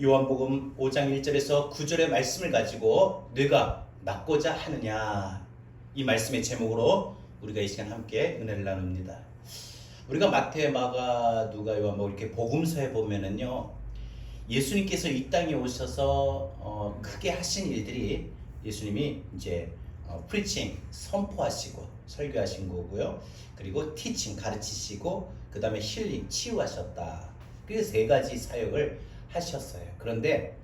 요한복음 5장 1절에서 9절의 말씀을 가지고 네가 낫고자 하느냐, 이 말씀의 제목으로 우리가 이 시간 함께 은혜를 나눕니다. 우리가 마태, 마가, 누가, 요한복음 이렇게 복음서에 보면은요, 예수님께서 이 땅에 오셔서 크게 하신 일들이 예수님이 이제 프리칭, 선포하시고 설교하신 거고요. 그리고 티칭, 가르치시고, 그 다음에 힐링, 치유하셨다. 그래서 세 가지 사역을 하셨어요. 그런데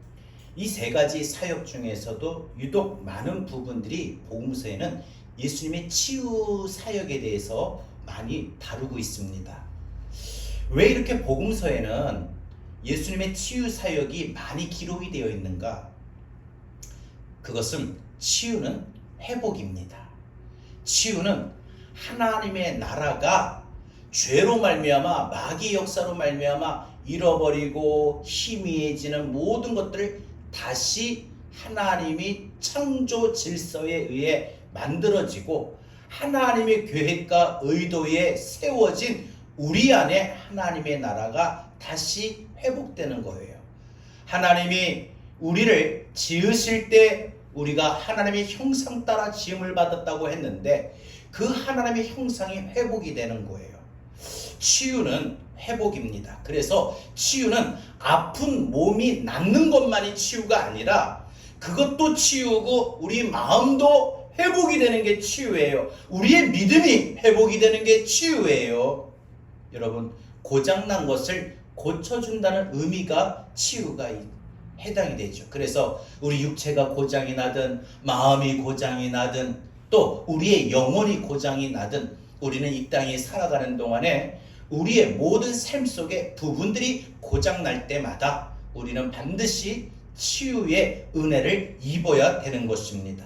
이 세 가지 사역 중에서도 유독 많은 부분들이 복음서에는 예수님의 치유 사역에 대해서 많이 다루고 있습니다. 왜 이렇게 복음서에는 예수님의 치유 사역이 많이 기록이 되어 있는가? 그것은 치유는 회복입니다. 치유는 하나님의 나라가 죄로 말미암아, 마귀 역사로 말미암아 잃어버리고 희미해지는 모든 것들을 다시 하나님이 창조 질서에 의해 만들어지고 하나님의 계획과 의도에 세워진 우리 안에 하나님의 나라가 다시 회복되는 거예요. 하나님이 우리를 지으실 때 우리가 하나님의 형상 따라 지음을 받았다고 했는데 그 하나님의 형상이 회복이 되는 거예요. 치유는 회복입니다. 그래서 치유는 아픈 몸이 낫는 것만이 치유가 아니라 그것도 치유고 우리 마음도 회복이 되는 게 치유예요. 우리의 믿음이 회복이 되는 게 치유예요. 여러분, 고장난 것을 고쳐준다는 의미가 치유가 해당이 되죠. 그래서 우리 육체가 고장이 나든 마음이 고장이 나든 또 우리의 영혼이 고장이 나든 우리는 이 땅에 살아가는 동안에 우리의 모든 삶 속에 부분들이 고장날 때마다 우리는 반드시 치유의 은혜를 입어야 되는 것입니다.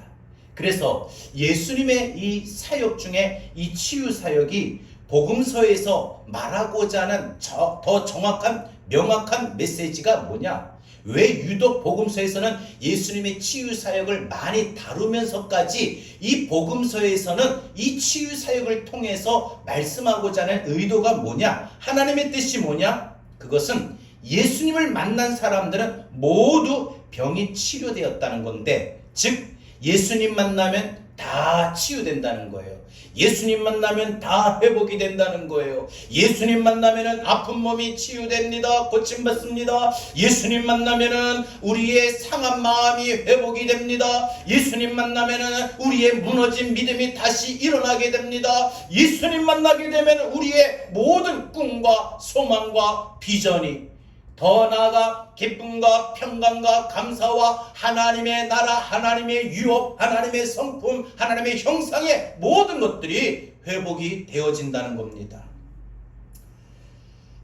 그래서 예수님의 이 사역 중에 이 치유 사역이 복음서에서 말하고자 하는 더 정확한 명확한 메시지가 뭐냐? 왜 유독 복음서에서는 예수님의 치유 사역을 많이 다루면서까지 이 복음서에서는 이 치유 사역을 통해서 말씀하고자 하는 의도가 뭐냐? 하나님의 뜻이 뭐냐? 그것은 예수님을 만난 사람들은 모두 병이 치료되었다는 건데, 즉 예수님 만나면 다 치유된다는 거예요. 예수님 만나면 다 회복이 된다는 거예요. 예수님 만나면은 아픈 몸이 치유됩니다. 고침받습니다. 예수님 만나면은 우리의 상한 마음이 회복이 됩니다. 예수님 만나면은 우리의 무너진 믿음이 다시 일어나게 됩니다. 예수님 만나게 되면 우리의 모든 꿈과 소망과 비전이 더 나아가 기쁨과 평강과 감사와 하나님의 나라, 하나님의 유업, 하나님의 성품, 하나님의 형상의 모든 것들이 회복이 되어진다는 겁니다.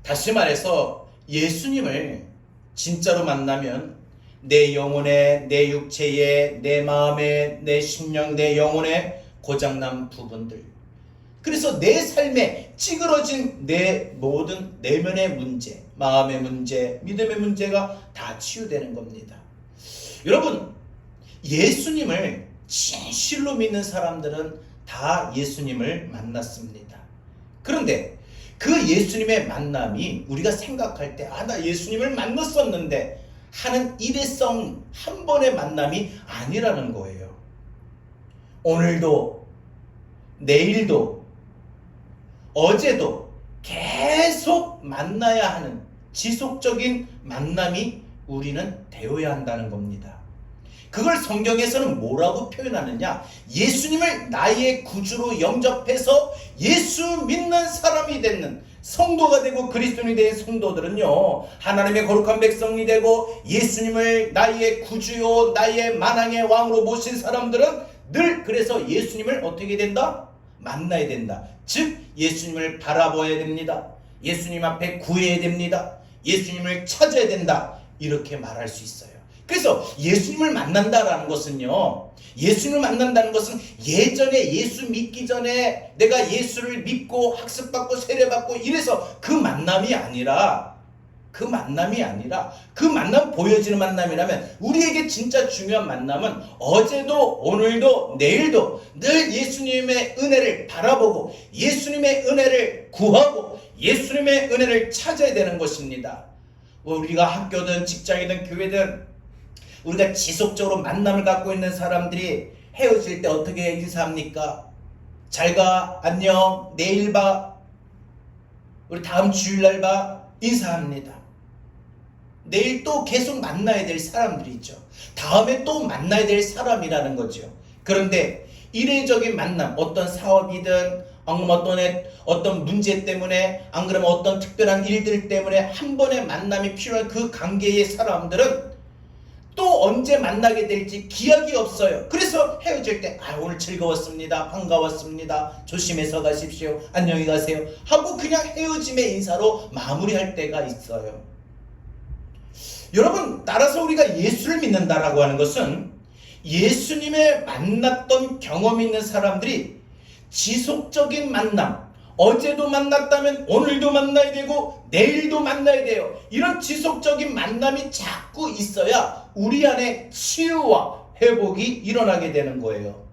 다시 말해서 예수님을 진짜로 만나면 내 영혼에, 내 육체에, 내 마음에, 내 심령, 내 영혼에 고장난 부분들, 그래서 내 삶에 찌그러진 내 모든 내면의 문제, 마음의 문제, 믿음의 문제가 다 치유되는 겁니다. 여러분, 예수님을 진실로 믿는 사람들은 다 예수님을 만났습니다. 그런데 그 예수님의 만남이 우리가 생각할 때 나 예수님을 만났었는데 하는 일회성 한 번의 만남이 아니라는 거예요. 오늘도 내일도 어제도 계속 만나야 하는 지속적인 만남이 우리는 되어야 한다는 겁니다. 그걸 성경에서는 뭐라고 표현하느냐? 예수님을 나의 구주로 영접해서 예수 믿는 사람이 되는 성도가 되고 그리스도인이 된 성도들은요, 하나님의 거룩한 백성이 되고 예수님을 나의 구주요 나의 만왕의 왕으로 모신 사람들은 늘 그래서 예수님을 어떻게 된다? 만나야 된다. 즉 예수님을 바라봐야 됩니다. 예수님 앞에 구해야 됩니다. 예수님을 찾아야 된다. 이렇게 말할 수 있어요. 그래서 예수님을 만난다라는 것은요, 예수님을 만난다는 것은 예전에 예수 믿기 전에 내가 예수를 믿고 학습받고 세례받고 이래서 그 만남이 아니라 그 만남 보여지는 만남이라면, 우리에게 진짜 중요한 만남은 어제도 오늘도 내일도 늘 예수님의 은혜를 바라보고 예수님의 은혜를 구하고 예수님의 은혜를 찾아야 되는 것입니다. 우리가 학교든 직장이든 교회든 우리가 지속적으로 만남을 갖고 있는 사람들이 헤어질 때 어떻게 인사합니까? 잘 가, 안녕, 내일 봐, 우리 다음 주일날 봐, 인사합니다. 내일 또 계속 만나야 될 사람들이죠. 다음에 또 만나야 될 사람이라는 거죠. 그런데 이례적인 만남, 어떤 사업이든 어떤 문제 때문에, 안 그러면 어떤 특별한 일들 때문에 한 번의 만남이 필요한 그 관계의 사람들은 또 언제 만나게 될지 기약이 없어요. 그래서 헤어질 때 오늘 즐거웠습니다, 반가웠습니다, 조심해서 가십시오, 안녕히 가세요 하고 그냥 헤어짐의 인사로 마무리할 때가 있어요. 여러분, 따라서 우리가 예수를 믿는다라고 하는 것은 예수님의 만났던 경험이 있는 사람들이 지속적인 만남, 어제도 만났다면 오늘도 만나야 되고 내일도 만나야 돼요. 이런 지속적인 만남이 자꾸 있어야 우리 안에 치유와 회복이 일어나게 되는 거예요.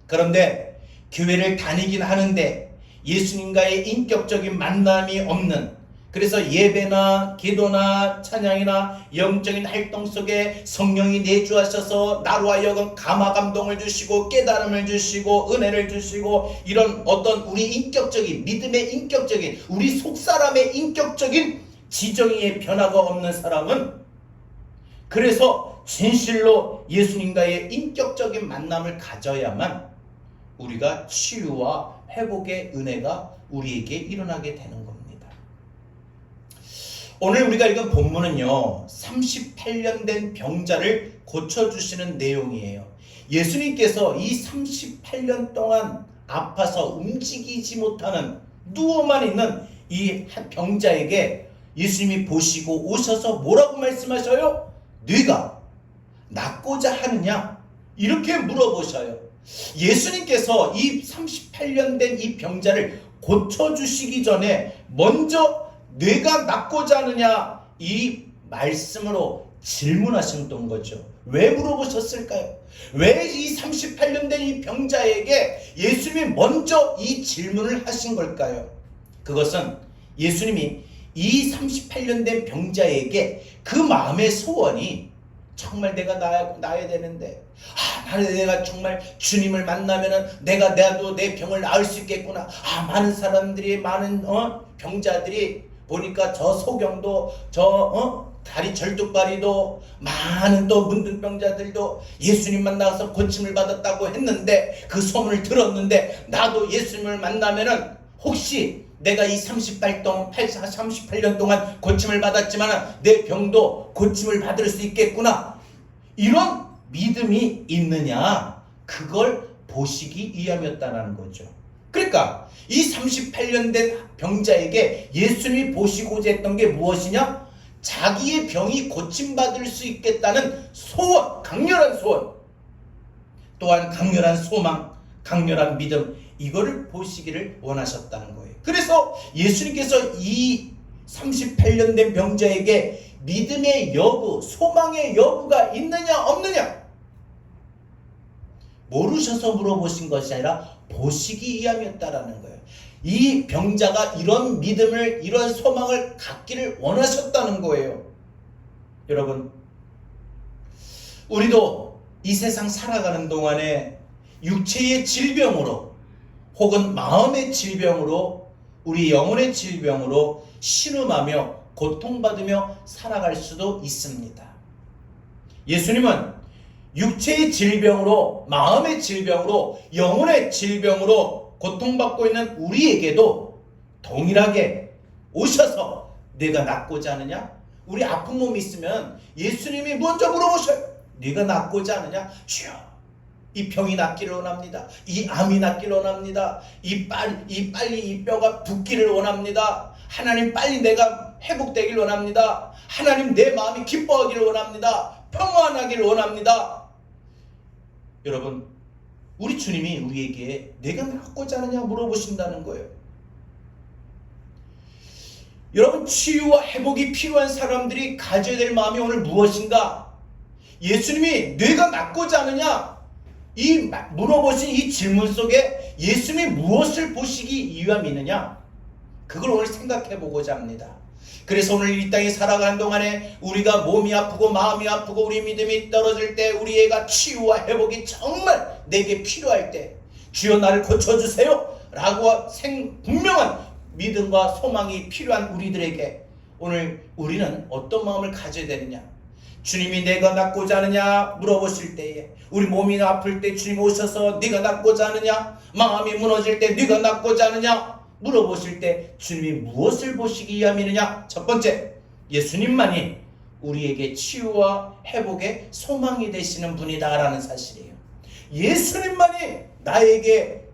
그런데 교회를 다니긴 하는데 예수님과의 인격적인 만남이 없는, 그래서 예배나 기도나 찬양이나 영적인 활동 속에 성령이 내주하셔서 나로 하여금 감화 감동을 주시고 깨달음을 주시고 은혜를 주시고 이런 어떤 우리 인격적인 믿음의 인격적인 우리 속사람의 인격적인 지정의의 변화가 없는 사람은, 그래서 진실로 예수님과의 인격적인 만남을 가져야만 우리가 치유와 회복의 은혜가 우리에게 일어나게 되는 겁니다. 오늘 우리가 읽은 본문은요, 38년 된 병자를 고쳐주시는 내용이에요. 예수님께서 이 38년 동안 아파서 움직이지 못하는, 누워만 있는 이 병자에게 예수님이 보시고 오셔서 뭐라고 말씀하셔요? 네가 낫고자 하느냐? 이렇게 물어보셔요. 예수님께서 이 38년 된 이 병자를 고쳐주시기 전에 먼저 뇌가 낫고자 하느냐 이 말씀으로 질문하셨던 거죠. 왜 물어보셨을까요? 왜 이 38년 된 이 병자에게 예수님이 먼저 이 질문을 하신 걸까요? 그것은 예수님이 이 38년 된 병자에게 그 마음의 소원이, 정말 내가 나아야 되는데, 나는 내가 정말 주님을 만나면은 나도 내 병을 나을 수 있겠구나. 많은 사람들이, 많은 병자들이 보니까 저 소경도, 다리 절뚝발이도, 많은 또 문둥병자들도 예수님 만나서 고침을 받았다고 했는데, 그 소문을 들었는데, 나도 예수님을 만나면은 혹시 내가 이 38년 동안 고침을 받았지만 내 병도 고침을 받을 수 있겠구나, 이런 믿음이 있느냐, 그걸 보시기 위함이었다는 거죠. 그러니까 이 38년 된 병자에게 예수님이 보시고자 했던 게 무엇이냐? 자기의 병이 고침받을 수 있겠다는 소원, 강렬한 소원, 또한 강렬한 소망, 강렬한 믿음, 이거를 보시기를 원하셨다는 거예요. 그래서 예수님께서 이 38년 된 병자에게 믿음의 여부, 소망의 여부가 있느냐 없느냐 모르셔서 물어보신 것이 아니라 보시기 위함이었다라는 거예요. 이 병자가 이런 믿음을, 이런 소망을 갖기를 원하셨다는 거예요. 여러분, 우리도 이 세상 살아가는 동안에 육체의 질병으로 혹은 마음의 질병으로, 우리 영혼의 질병으로 신음하며 고통받으며 살아갈 수도 있습니다. 예수님은 육체의 질병으로, 마음의 질병으로, 영혼의 질병으로 고통받고 있는 우리에게도 동일하게 오셔서 네가 낫고자 하느냐? 우리 아픈 몸이 있으면 예수님이 먼저 물어보셔요. 네가 낫고자 하느냐? 주여, 이 병이 낫기를 원합니다. 이 암이 낫기를 원합니다. 빨리 이 뼈가 붓기를 원합니다. 하나님, 빨리 내가 회복되길 원합니다. 하나님, 내 마음이 기뻐하기를 원합니다. 평안하기를 원합니다. 여러분, 우리 주님이 우리에게 내가 낫고자 하느냐 물어보신다는 거예요. 여러분, 치유와 회복이 필요한 사람들이 가져야 될 마음이 오늘 무엇인가? 예수님이 내가 낫고자 하느냐, 이 물어보신 이 질문 속에 예수님이 무엇을 보시기 위함이 있느냐, 그걸 오늘 생각해 보고자 합니다. 그래서 오늘 이 땅에 살아가는 동안에 우리가 몸이 아프고 마음이 아프고 우리 믿음이 떨어질 때 우리 애가 치유와 회복이 정말 내게 필요할 때 주여 나를 고쳐주세요 라고 분명한 믿음과 소망이 필요한 우리들에게 오늘 우리는 어떤 마음을 가져야 되느냐. 주님이 내가 낫고자 하느냐 물어보실 때에 우리 몸이 아플 때 주님 오셔서 네가 낫고자 하느냐, 마음이 무너질 때 네가 낫고자 하느냐 물어보실 때 주님이 무엇을 보시기 위함이느냐. 첫 번째, 예수님만이 우리에게 치유와 회복의 소망이 되시는 분이다라는 사실이에요. 예수님만이 나에게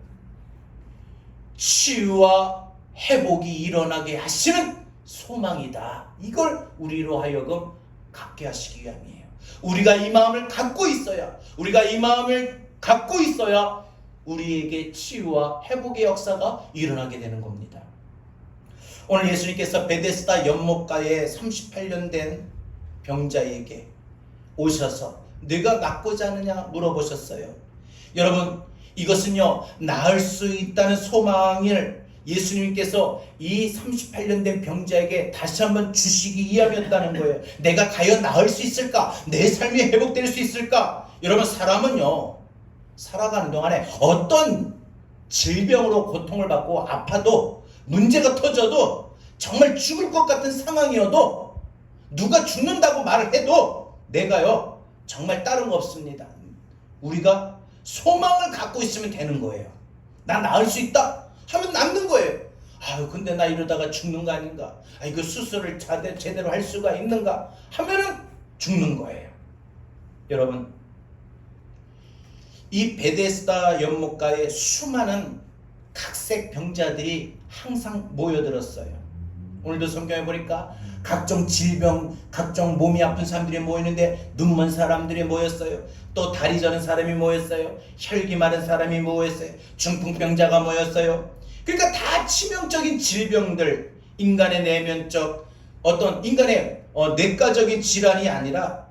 치유와 회복이 일어나게 하시는 소망이다. 이걸 우리로 하여금 갖게 하시기 위함이에요. 우리가 이 마음을 갖고 있어야, 우리에게 치유와 회복의 역사가 일어나게 되는 겁니다. 오늘 예수님께서 베데스다 연못가에 38년 된 병자에게 오셔서 네가 낫고자 하느냐 물어보셨어요. 여러분, 이것은요, 나을 수 있다는 소망을 예수님께서 이 38년 된 병자에게 다시 한번 주시기 위함이었다는 거예요. 내가 과연 나을 수 있을까? 내 삶이 회복될 수 있을까? 여러분, 사람은요, 살아가는 동안에 어떤 질병으로 고통을 받고 아파도, 문제가 터져도, 정말 죽을 것 같은 상황이어도, 누가 죽는다고 말을 해도 내가요 정말 다른 거 없습니다. 우리가 소망을 갖고 있으면 되는 거예요. 나 나을 수 있다 하면 낫는 거예요. 아유, 근데 나 이러다가 죽는 거 아닌가? 아, 이거 수술을 제대로 할 수가 있는가? 하면은 죽는 거예요. 여러분, 이 베데스다 연못가에 수많은 각색 병자들이 항상 모여들었어요. 오늘도 성경에 보니까 각종 질병, 각종 몸이 아픈 사람들이 모이는데 눈먼 사람들이 모였어요. 또 다리 저는 사람이 모였어요. 혈기 마른 사람이 모였어요. 중풍병자가 모였어요. 그러니까 다 치명적인 질병들, 인간의 내면적 어떤 인간의 내과적인 질환이 아니라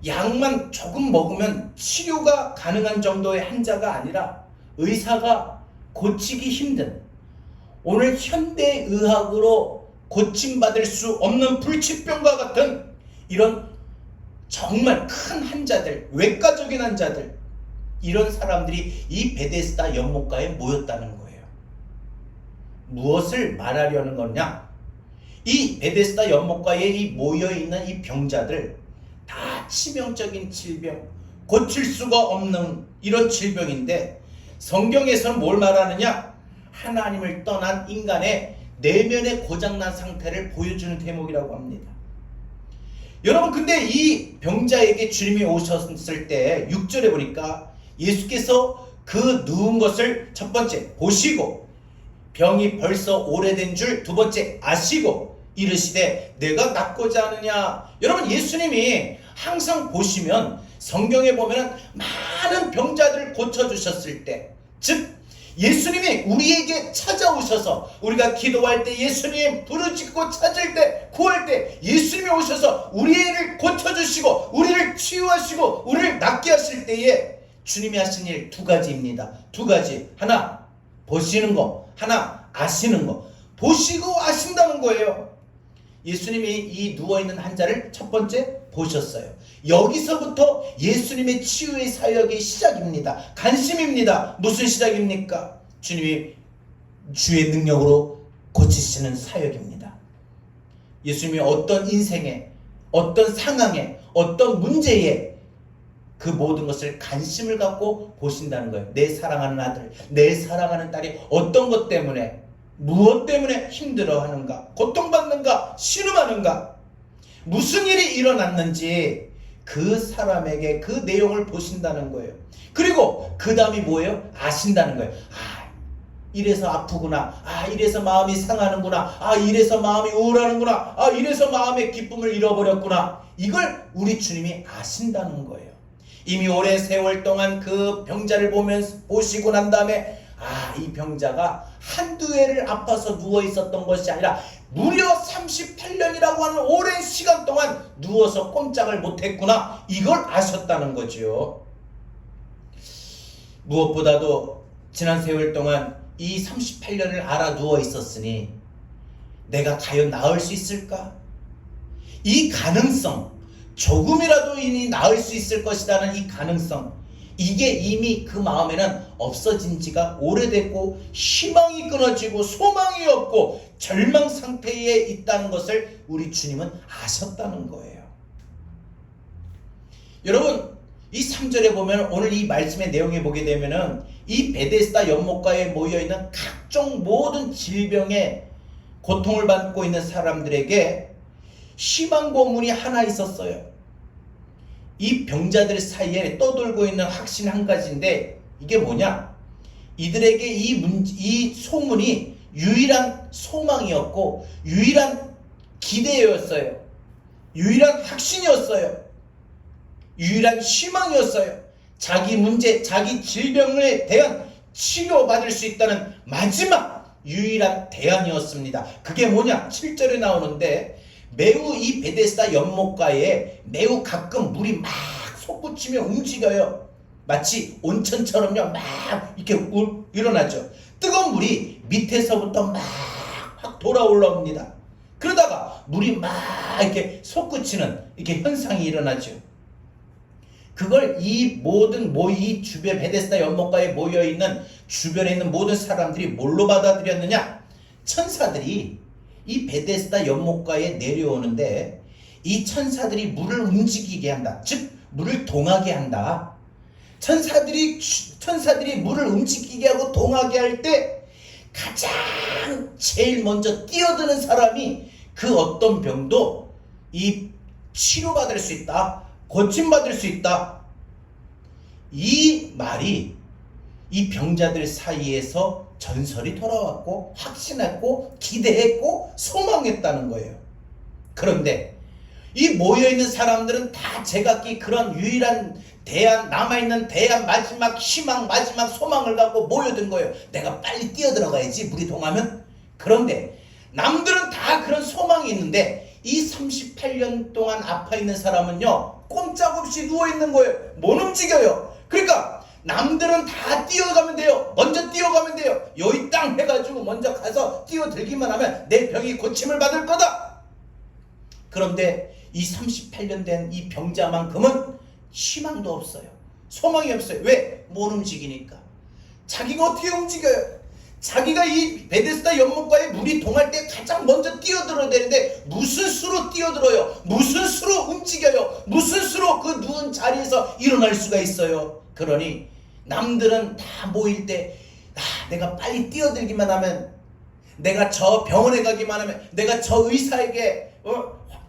약만 조금 먹으면 치료가 가능한 정도의 환자가 아니라 의사가 고치기 힘든, 오늘 현대의학으로 고침받을 수 없는 불치병과 같은 이런 정말 큰 환자들, 외과적인 환자들, 이런 사람들이 이 베데스다 연못가에 모였다는 거예요. 무엇을 말하려는 거냐? 이 베데스다 연못가에 이 모여있는 이 병자들 다 치명적인 질병, 고칠 수가 없는 이런 질병인데, 성경에서는 뭘 말하느냐? 하나님을 떠난 인간의 내면의 고장난 상태를 보여주는 대목이라고 합니다. 여러분, 근데 이 병자에게 주님이 오셨을 때 6절에 보니까 예수께서 그 누운 것을 첫 번째 보시고 병이 벌써 오래된 줄 두 번째 아시고 이르시되 내가 낫고자 하느냐. 여러분, 예수님이 항상 보시면 성경에 보면 많은 병자들을 고쳐주셨을 때, 즉 예수님이 우리에게 찾아오셔서 우리가 기도할 때, 예수님 부르짖고 찾을 때, 구할 때 예수님이 오셔서 우리를 고쳐주시고 우리를 치유하시고 우리를 낫게 하실 때에 주님이 하신 일 두 가지입니다. 두 가지. 하나 보시는 거, 하나 아시는 거. 보시고 아신다는 거예요. 예수님이 이 누워있는 환자를 첫 번째 보셨어요. 여기서부터 예수님의 치유의 사역이 시작입니다. 관심입니다. 무슨 시작입니까? 주님이 주의 능력으로 고치시는 사역입니다. 예수님이 어떤 인생에, 어떤 상황에, 어떤 문제에 그 모든 것을 관심을 갖고 보신다는 거예요. 내 사랑하는 아들, 내 사랑하는 딸이 어떤 것 때문에, 무엇 때문에 힘들어하는가, 고통받는가, 신음하는가, 무슨 일이 일어났는지 그 사람에게 그 내용을 보신다는 거예요. 그리고 그 다음이 뭐예요? 아신다는 거예요. 아, 이래서 아프구나. 아, 이래서 마음이 상하는구나. 아, 이래서 마음이 우울하는구나. 아, 이래서 마음의 기쁨을 잃어버렸구나. 이걸 우리 주님이 아신다는 거예요. 이미 오랜 세월 동안 그 병자를 보시고 난 다음에 아, 이 병자가 한두 해를 아파서 누워 있었던 것이 아니라 무려 38년이라고 하는 오랜 시간 동안 누워서 꼼짝을 못했구나. 이걸 아셨다는 거죠. 무엇보다도 지난 세월 동안 이 38년을 알아 누워 있었으니 내가 과연 나을 수 있을까? 이 가능성, 조금이라도 이니 나을 수 있을 것이라는 이 가능성, 이게 이미 그 마음에는 없어진 지가 오래됐고 희망이 끊어지고 소망이 없고 절망 상태에 있다는 것을 우리 주님은 아셨다는 거예요. 여러분, 이 3절에 보면 오늘 이 말씀의 내용에 보게 되면은 이 베데스다 연못가에 모여있는 각종 모든 질병에 고통을 받고 있는 사람들에게 희망 고문이 하나 있었어요. 이 병자들 사이에 떠돌고 있는 확신 한 가지인데 이게 뭐냐? 이들에게 이 소문이 유일한 소망이었고 유일한 기대였어요. 유일한 확신이었어요. 유일한 희망이었어요. 자기 문제, 자기 질병에 대한 치료받을 수 있다는 마지막 유일한 대안이었습니다. 그게 뭐냐? 7절에 나오는데 매우 이 베데스다 연못가에 매우 가끔 물이 막 솟구치며 움직여요. 마치 온천처럼요 막 이렇게 일어나죠. 뜨거운 물이 밑에서부터 막 확 돌아올라옵니다. 그러다가 물이 막 이렇게 솟구치는 이렇게 현상이 일어나죠. 그걸 이 주변 베데스다 연못가에 모여있는 주변에 있는 모든 사람들이 뭘로 받아들였느냐? 천사들이 이 베데스다 연못가에 내려오는데 이 천사들이 물을 움직이게 한다. 즉 물을 동하게 한다. 천사들이 물을 움직이게 하고 동하게 할 때 가장 제일 먼저 뛰어드는 사람이 그 어떤 병도 이 치료받을 수 있다. 고침받을 수 있다. 이 말이 이 병자들 사이에서 전설이 돌아왔고 확신했고 기대했고 소망했다는 거예요. 그런데 이 모여있는 사람들은 다 제각기 그런 유일한 대안, 남아있는 대안, 마지막 희망, 마지막 소망을 갖고 모여든 거예요. 내가 빨리 뛰어들어가야지 물이 동하면. 그런데 남들은 다 그런 소망이 있는데 이 38년 동안 아파있는 사람은요 꼼짝없이 누워있는 거예요. 못 움직여요. 그러니까 남들은 다 뛰어가면 돼요. 먼저 뛰어가면 돼요. 여기 땅 해가지고 먼저 가서 뛰어들기만 하면 내 병이 고침을 받을 거다. 그런데 이 38년 된 이 병자만큼은 희망도 없어요. 소망이 없어요. 왜? 못 움직이니까. 자기가 어떻게 움직여요? 자기가 이 베데스다 연못가에 물이 동할 때 가장 먼저 뛰어들어야 되는데 무슨 수로 뛰어들어요? 무슨 수로 움직여요? 무슨 수로 그 누운 자리에서 일어날 수가 있어요? 그러니 남들은 다 모일 때 내가 빨리 뛰어들기만 하면, 내가 저 병원에 가기만 하면, 내가 저 의사에게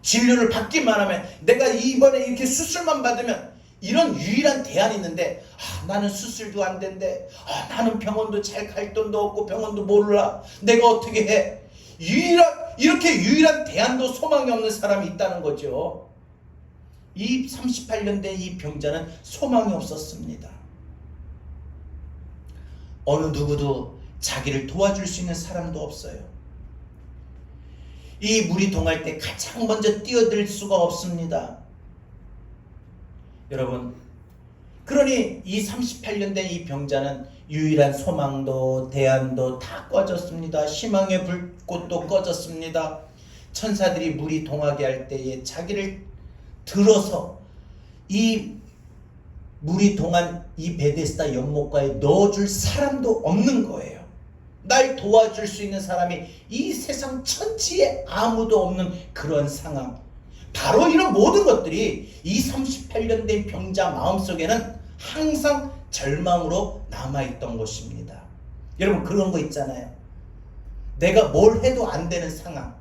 진료를 받기만 하면, 내가 이번에 이렇게 수술만 받으면, 이런 유일한 대안이 있는데 나는 수술도 안 된대. 나는 병원도 잘 갈 돈도 없고 병원도 몰라. 내가 어떻게 해? 이렇게 유일한 대안도 소망이 없는 사람이 있다는 거죠. 이 38년 된 이 병자는 소망이 없었습니다. 어느 누구도 자기를 도와줄 수 있는 사람도 없어요. 이 물이 동할 때 가장 먼저 뛰어들 수가 없습니다. 여러분, 그러니 이 38년 된 이 병자는 유일한 소망도 대안도 다 꺼졌습니다. 희망의 불꽃도 꺼졌습니다. 천사들이 물이 동하게 할 때에 자기를 들어서 이 물이 동한 이 베데스다 연못가에 넣어줄 사람도 없는 거예요. 날 도와줄 수 있는 사람이 이 세상 천지에 아무도 없는 그런 상황. 바로 이런 모든 것들이 이 38년 된 병자 마음속에는 항상 절망으로 남아있던 것입니다. 여러분, 그런 거 있잖아요. 내가 뭘 해도 안 되는 상황.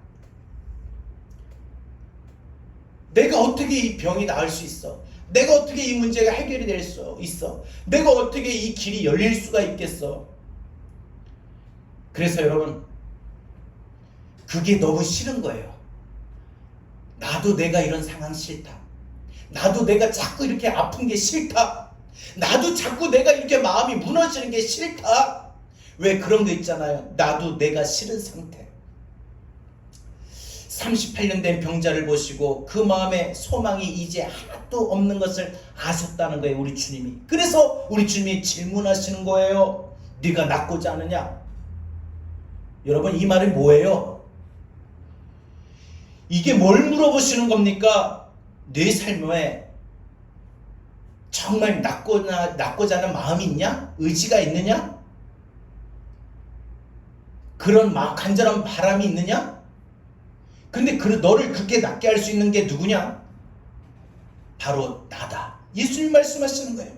내가 어떻게 이 병이 나을 수 있어? 내가 어떻게 이 문제가 해결이 될 수 있어? 내가 어떻게 이 길이 열릴 수가 있겠어? 그래서 여러분, 그게 너무 싫은 거예요. 나도 내가 이런 상황 싫다. 나도 내가 자꾸 이렇게 아픈 게 싫다. 나도 자꾸 내가 이렇게 마음이 무너지는 게 싫다. 왜 그런 거 있잖아요. 나도 내가 싫은 상태. 38년 된 병자를 보시고 그 마음에 소망이 이제 하나도 없는 것을 아셨다는 거예요, 우리 주님이. 그래서 우리 주님이 질문하시는 거예요. 네가 낫고자 하느냐? 여러분, 이 말이 뭐예요? 이게 뭘 물어보시는 겁니까? 내 삶에 정말 낫고자 하는 마음이 있냐? 의지가 있느냐? 그런 간절한 바람이 있느냐? 근데 너를 그렇게 낫게 할 수 있는 게 누구냐? 바로 나다. 예수님 말씀하시는 거예요.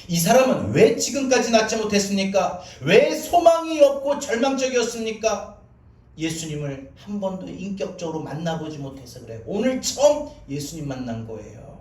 이 사람은 왜 지금까지 낫지 못했습니까? 왜 소망이 없고 절망적이었습니까? 예수님을 한 번도 인격적으로 만나보지 못해서 그래요. 오늘 처음 예수님 만난 거예요.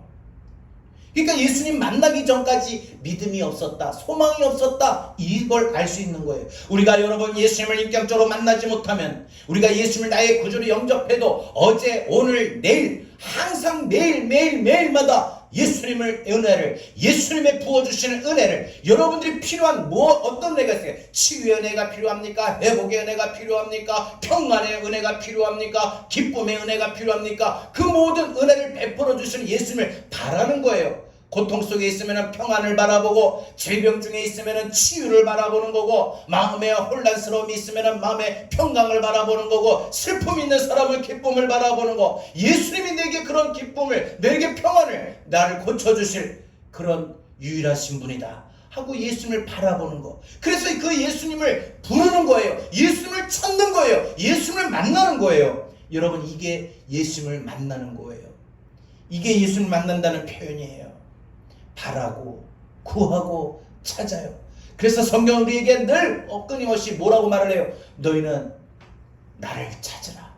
그러니까 예수님 만나기 전까지 믿음이 없었다, 소망이 없었다, 이걸 알 수 있는 거예요. 우리가 여러분 예수님을 인격적으로 만나지 못하면, 우리가 예수님을 나의 구주로 영접해도 어제, 오늘, 내일 항상 매일마다 예수님을 은혜를, 예수님의 부어주시는 은혜를, 여러분들이 필요한 어떤 은혜가 있어요? 치유의 은혜가 필요합니까? 회복의 은혜가 필요합니까? 평안의 은혜가 필요합니까? 기쁨의 은혜가 필요합니까? 그 모든 은혜를 베풀어 주시는 예수님을 바라는 거예요. 고통 속에 있으면 평안을 바라보고, 질병 중에 있으면 치유를 바라보는 거고, 마음에 혼란스러움이 있으면 마음의 평강을 바라보는 거고, 슬픔 있는 사람은 기쁨을 바라보는 거. 예수님이 내게 그런 기쁨을, 내게 평안을, 나를 고쳐주실 그런 유일하신 분이다 하고 예수님을 바라보는 거. 그래서 그 예수님을 부르는 거예요. 예수님을 찾는 거예요. 예수님을 만나는 거예요. 여러분, 이게 예수님을 만나는 거예요. 이게 예수님을 만난다는 표현이에요. 바라고, 구하고, 찾아요. 그래서 성경은 우리에게 늘 끊임없이 뭐라고 말을 해요? 너희는 나를 찾으라.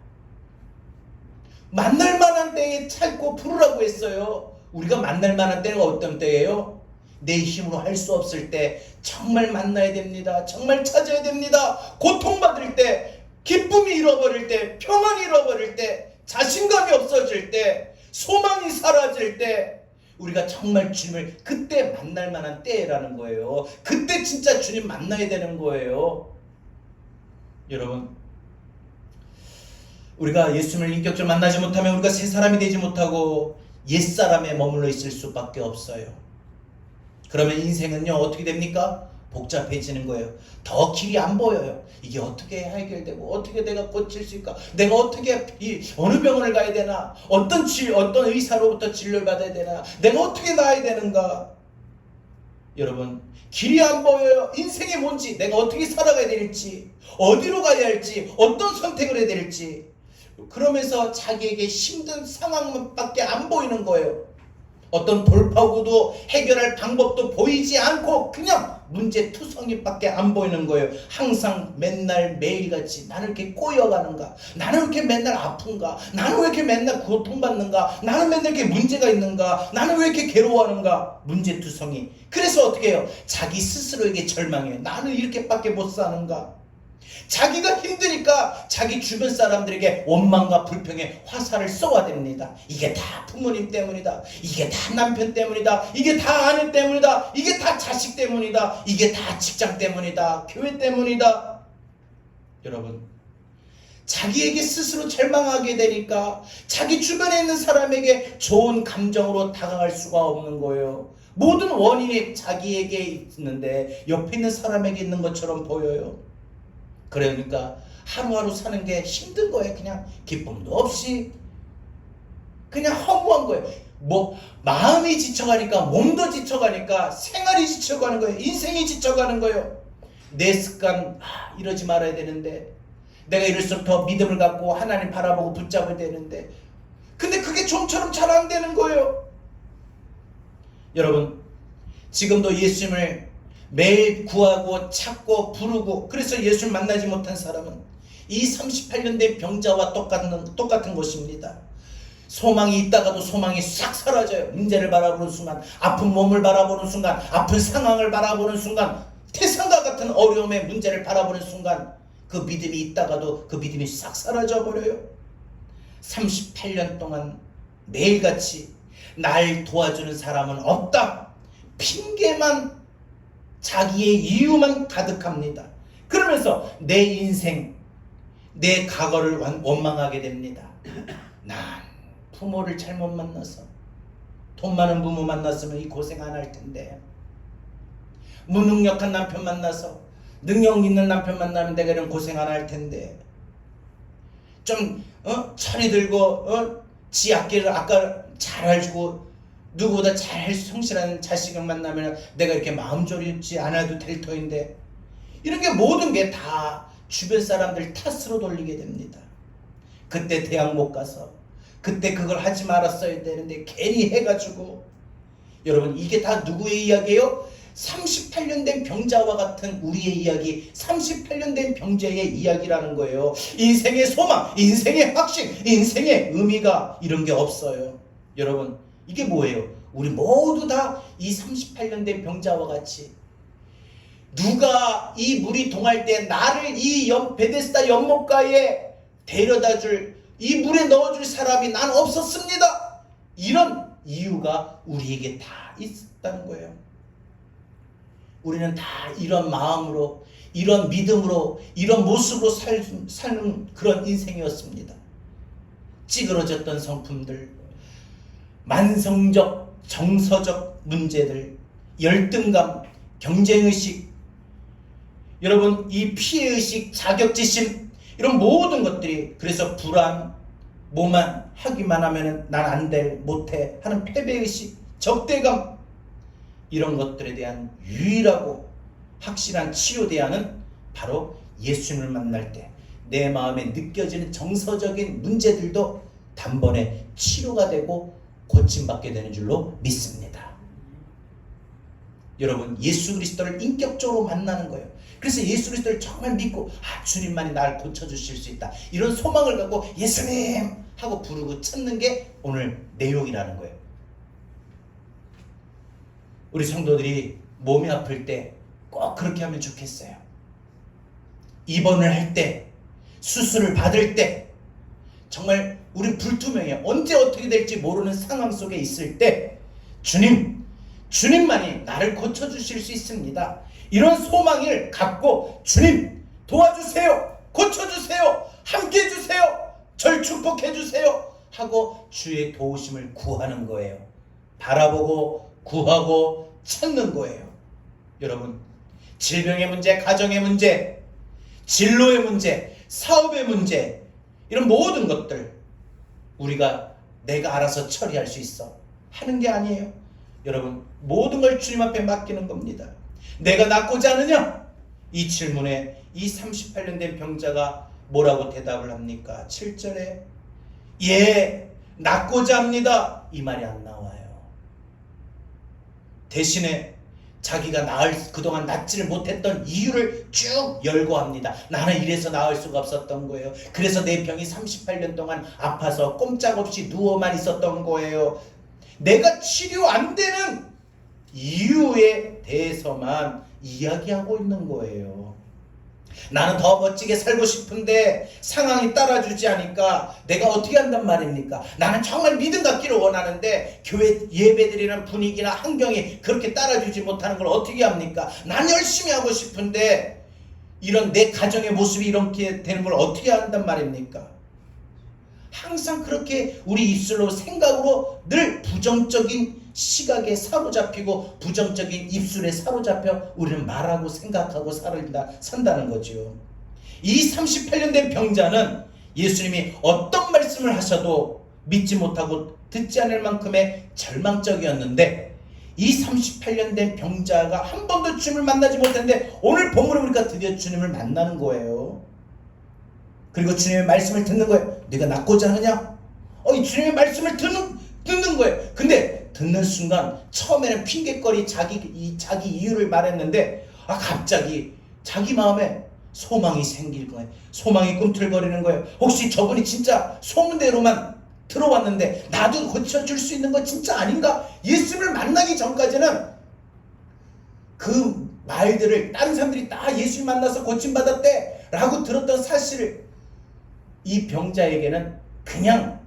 만날 만한 때에 찾고 부르라고 했어요. 우리가 만날 만한 때가 어떤 때예요? 내 힘으로 할 수 없을 때 정말 만나야 됩니다. 정말 찾아야 됩니다. 고통받을 때, 기쁨이 잃어버릴 때, 평안이 잃어버릴 때, 자신감이 없어질 때, 소망이 사라질 때, 우리가 정말 주님을 그때 만날 만한 때라는 거예요. 그때 진짜 주님 만나야 되는 거예요. 여러분, 우리가 예수님을 인격적으로 만나지 못하면 우리가 새 사람이 되지 못하고 옛사람에 머물러 있을 수밖에 없어요. 그러면 인생은요 어떻게 됩니까? 복잡해지는 거예요. 더 길이 안 보여요. 이게 어떻게 해결되고 어떻게 내가 고칠 수 있을까? 내가 어떻게 어느 병원을 가야 되나? 어떤 의사로부터 진료를 받아야 되나? 내가 어떻게 나아야 되는가? 여러분, 길이 안 보여요. 인생이 뭔지, 내가 어떻게 살아가야 될지, 어디로 가야 할지, 어떤 선택을 해야 될지. 그러면서 자기에게 힘든 상황밖에 안 보이는 거예요. 어떤 돌파구도 해결할 방법도 보이지 않고 그냥 문제투성이밖에 안 보이는 거예요. 항상 맨날 매일같이 나는 이렇게 꼬여가는가? 나는 왜 이렇게 맨날 아픈가? 나는 왜 이렇게 맨날 고통받는가? 나는 맨날 이렇게 문제가 있는가? 나는 왜 이렇게 괴로워하는가? 문제투성이. 그래서 어떻게 해요? 자기 스스로에게 절망해요. 나는 이렇게밖에 못 사는가? 자기가 힘드니까 자기 주변 사람들에게 원망과 불평의 화살을 쏘아댑니다. 이게 다 부모님 때문이다. 이게 다 남편 때문이다. 이게 다 아내 때문이다. 이게 다 자식 때문이다. 이게 다 직장 때문이다. 교회 때문이다. 여러분, 자기에게 스스로 절망하게 되니까 자기 주변에 있는 사람에게 좋은 감정으로 다가갈 수가 없는 거예요. 모든 원인이 자기에게 있는데 옆에 있는 사람에게 있는 것처럼 보여요. 그러니까 하루하루 사는 게 힘든 거예요. 그냥 기쁨도 없이 그냥 허무한 거예요. 마음이 지쳐가니까, 몸도 지쳐가니까, 생활이 지쳐가는 거예요. 인생이 지쳐가는 거예요. 내 습관, 이러지 말아야 되는데, 내가 이럴수록 더 믿음을 갖고 하나님 바라보고 붙잡아야 되는데, 근데 그게 좀처럼 잘 안 되는 거예요. 여러분, 지금도 예수님을 매일 구하고 찾고 부르고, 그래서 예수를 만나지 못한 사람은 이 38년 된 병자와 똑같은 것입니다. 소망이 있다가도 소망이 싹 사라져요. 문제를 바라보는 순간, 아픈 몸을 바라보는 순간, 아픈 상황을 바라보는 순간, 태산과 같은 어려움의 문제를 바라보는 순간 그 믿음이 있다가도 그 믿음이 싹 사라져버려요. 38년 동안 매일같이 날 도와주는 사람은 없다. 핑계만, 자기의 이유만 가득합니다. 그러면서 내 인생, 내 과거를 원망하게 됩니다. 난 부모를 잘못 만나서, 돈 많은 부모 만났으면 이 고생 안 할 텐데, 무능력한 남편 만나서 능력 있는 남편 만나면 내가 이런 고생 안 할 텐데, 좀 천이 들고 지 앞길을 아까 잘 알고 누구보다 잘 성실한 자식을 만나면 내가 이렇게 마음 졸이지 않아도 될 터인데, 이런 게 모든 게 다 주변 사람들 탓으로 돌리게 됩니다. 그때 대학 못 가서, 그때 그걸 하지 말았어야 되는데 괜히 해가지고. 여러분, 이게 다 누구의 이야기예요? 38년 된 병자와 같은 우리의 이야기, 38년 된 병자의 이야기라는 거예요. 인생의 소망, 인생의 확신, 인생의 의미가 이런 게 없어요. 여러분, 이게 뭐예요? 우리 모두 다 이 38년 된 병자와 같이, 누가 이 물이 동할 때 나를 이 베데스다 연못가에 데려다줄, 이 물에 넣어줄 사람이 난 없었습니다. 이런 이유가 우리에게 다 있었다는 거예요. 우리는 다 이런 마음으로, 이런 믿음으로, 이런 모습으로 사는 그런 인생이었습니다. 찌그러졌던 성품들, 만성적, 정서적 문제들, 열등감, 경쟁의식, 여러분 이 피해의식, 자격지심, 이런 모든 것들이, 그래서 불안, 뭐만 하기만 하면 난 안 돼, 못해 하는 패배의식, 적대감, 이런 것들에 대한 유일하고 확실한 치유 대안은 바로 예수님을 만날 때 내 마음에 느껴지는 정서적인 문제들도 단번에 치료가 되고 고침받게 되는 줄로 믿습니다. 여러분, 예수 그리스도를 인격적으로 만나는 거예요. 그래서 예수 그리스도를 정말 믿고, 주님만이 나를 고쳐주실 수 있다, 이런 소망을 갖고 예수님 하고 부르고 찾는 게 오늘 내용이라는 거예요. 우리 성도들이 몸이 아플 때 꼭 그렇게 하면 좋겠어요. 입원을 할 때, 수술을 받을 때, 정말 우리 불투명해, 언제 어떻게 될지 모르는 상황 속에 있을 때 주님만이 나를 고쳐주실 수 있습니다. 이런 소망을 갖고 주님 도와주세요, 고쳐주세요, 함께 해주세요, 절 축복해주세요 하고 주의 도우심을 구하는 거예요. 바라보고 구하고 찾는 거예요. 여러분, 질병의 문제, 가정의 문제, 진로의 문제, 사업의 문제, 이런 모든 것들 우리가 내가 알아서 처리할 수 있어 하는 게 아니에요. 여러분, 모든 걸 주님 앞에 맡기는 겁니다. 내가 낫고자 하느냐? 이 질문에 이 38년 된 병자가 뭐라고 대답을 합니까? 7절에 예, 낫고자 합니다, 이 말이 안 나와요. 대신에 자기가 그동안 낫지를 못했던 이유를 쭉 열거합니다. 나는 이래서 나을 수가 없었던 거예요. 그래서 내 병이 38년 동안 아파서 꼼짝없이 누워만 있었던 거예요. 내가 치료 안 되는 이유에 대해서만 이야기하고 있는 거예요. 나는 더 멋지게 살고 싶은데 상황이 따라주지 않으니까 내가 어떻게 한단 말입니까? 나는 정말 믿음 갖기를 원하는데 교회 예배드리는 분위기나 환경이 그렇게 따라주지 못하는 걸 어떻게 합니까? 난 열심히 하고 싶은데 이런 내 가정의 모습이 이렇게 되는 걸 어떻게 한단 말입니까? 항상 그렇게 우리 입술로, 생각으로 늘 부정적인 시각에 사로잡히고 부정적인 입술에 사로잡혀 우리는 말하고 생각하고 산다는 거죠. 이 38년 된 병자는 예수님이 어떤 말씀을 하셔도 믿지 못하고 듣지 않을 만큼의 절망적이었는데, 이 38년 된 병자가 한 번도 주님을 만나지 못했는데 오늘 본문을 보니까 드디어 주님을 만나는 거예요. 그리고 주님의 말씀을 듣는 거예요. 네가 낫고자 하느냐? 이 주님의 말씀을 듣는 거예요. 근데 듣는 순간 처음에는 핑계거리 자기 이유를 말했는데 갑자기 자기 마음에 소망이 생길 거예요. 소망이 꿈틀거리는 거예요. 혹시 저분이 진짜 소문대로만 들어왔는데 나도 고쳐줄 수 있는 거 진짜 아닌가? 예수님을 만나기 전까지는 그 말들을 다른 사람들이 다 예수님 만나서 고침받았대 라고 들었던 사실을 이 병자에게는 그냥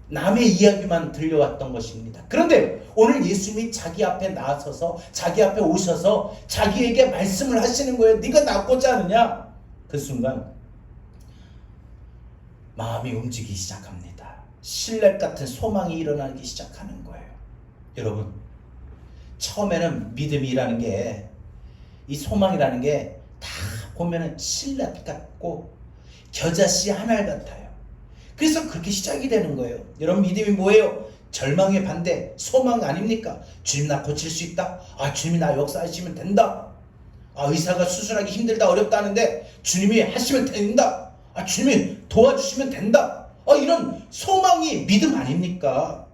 남의 이야기만 들려왔던 것입니다. 그런데 오늘 예수님이 자기 앞에 나서서 자기 앞에 오셔서 자기에게 말씀을 하시는 거예요. 네가 낫고자 하느냐? 그 순간 마음이 움직이기 시작합니다. 신뢰 같은 소망이 일어나기 시작하는 거예요. 여러분, 처음에는 믿음이라는 게, 이 소망이라는 게 다 보면은 신뢰 같고 겨자씨 한 알 같아요. 그래서 그렇게 시작이 되는 거예요. 여러분, 믿음이 뭐예요? 절망의 반대, 소망 아닙니까? 주님 나 고칠 수 있다. 주님이 나 역사하시면 된다. 의사가 수술하기 힘들다, 어렵다 하는데 주님이 하시면 된다. 주님이 도와주시면 된다. 이런 소망이 믿음 아닙니까?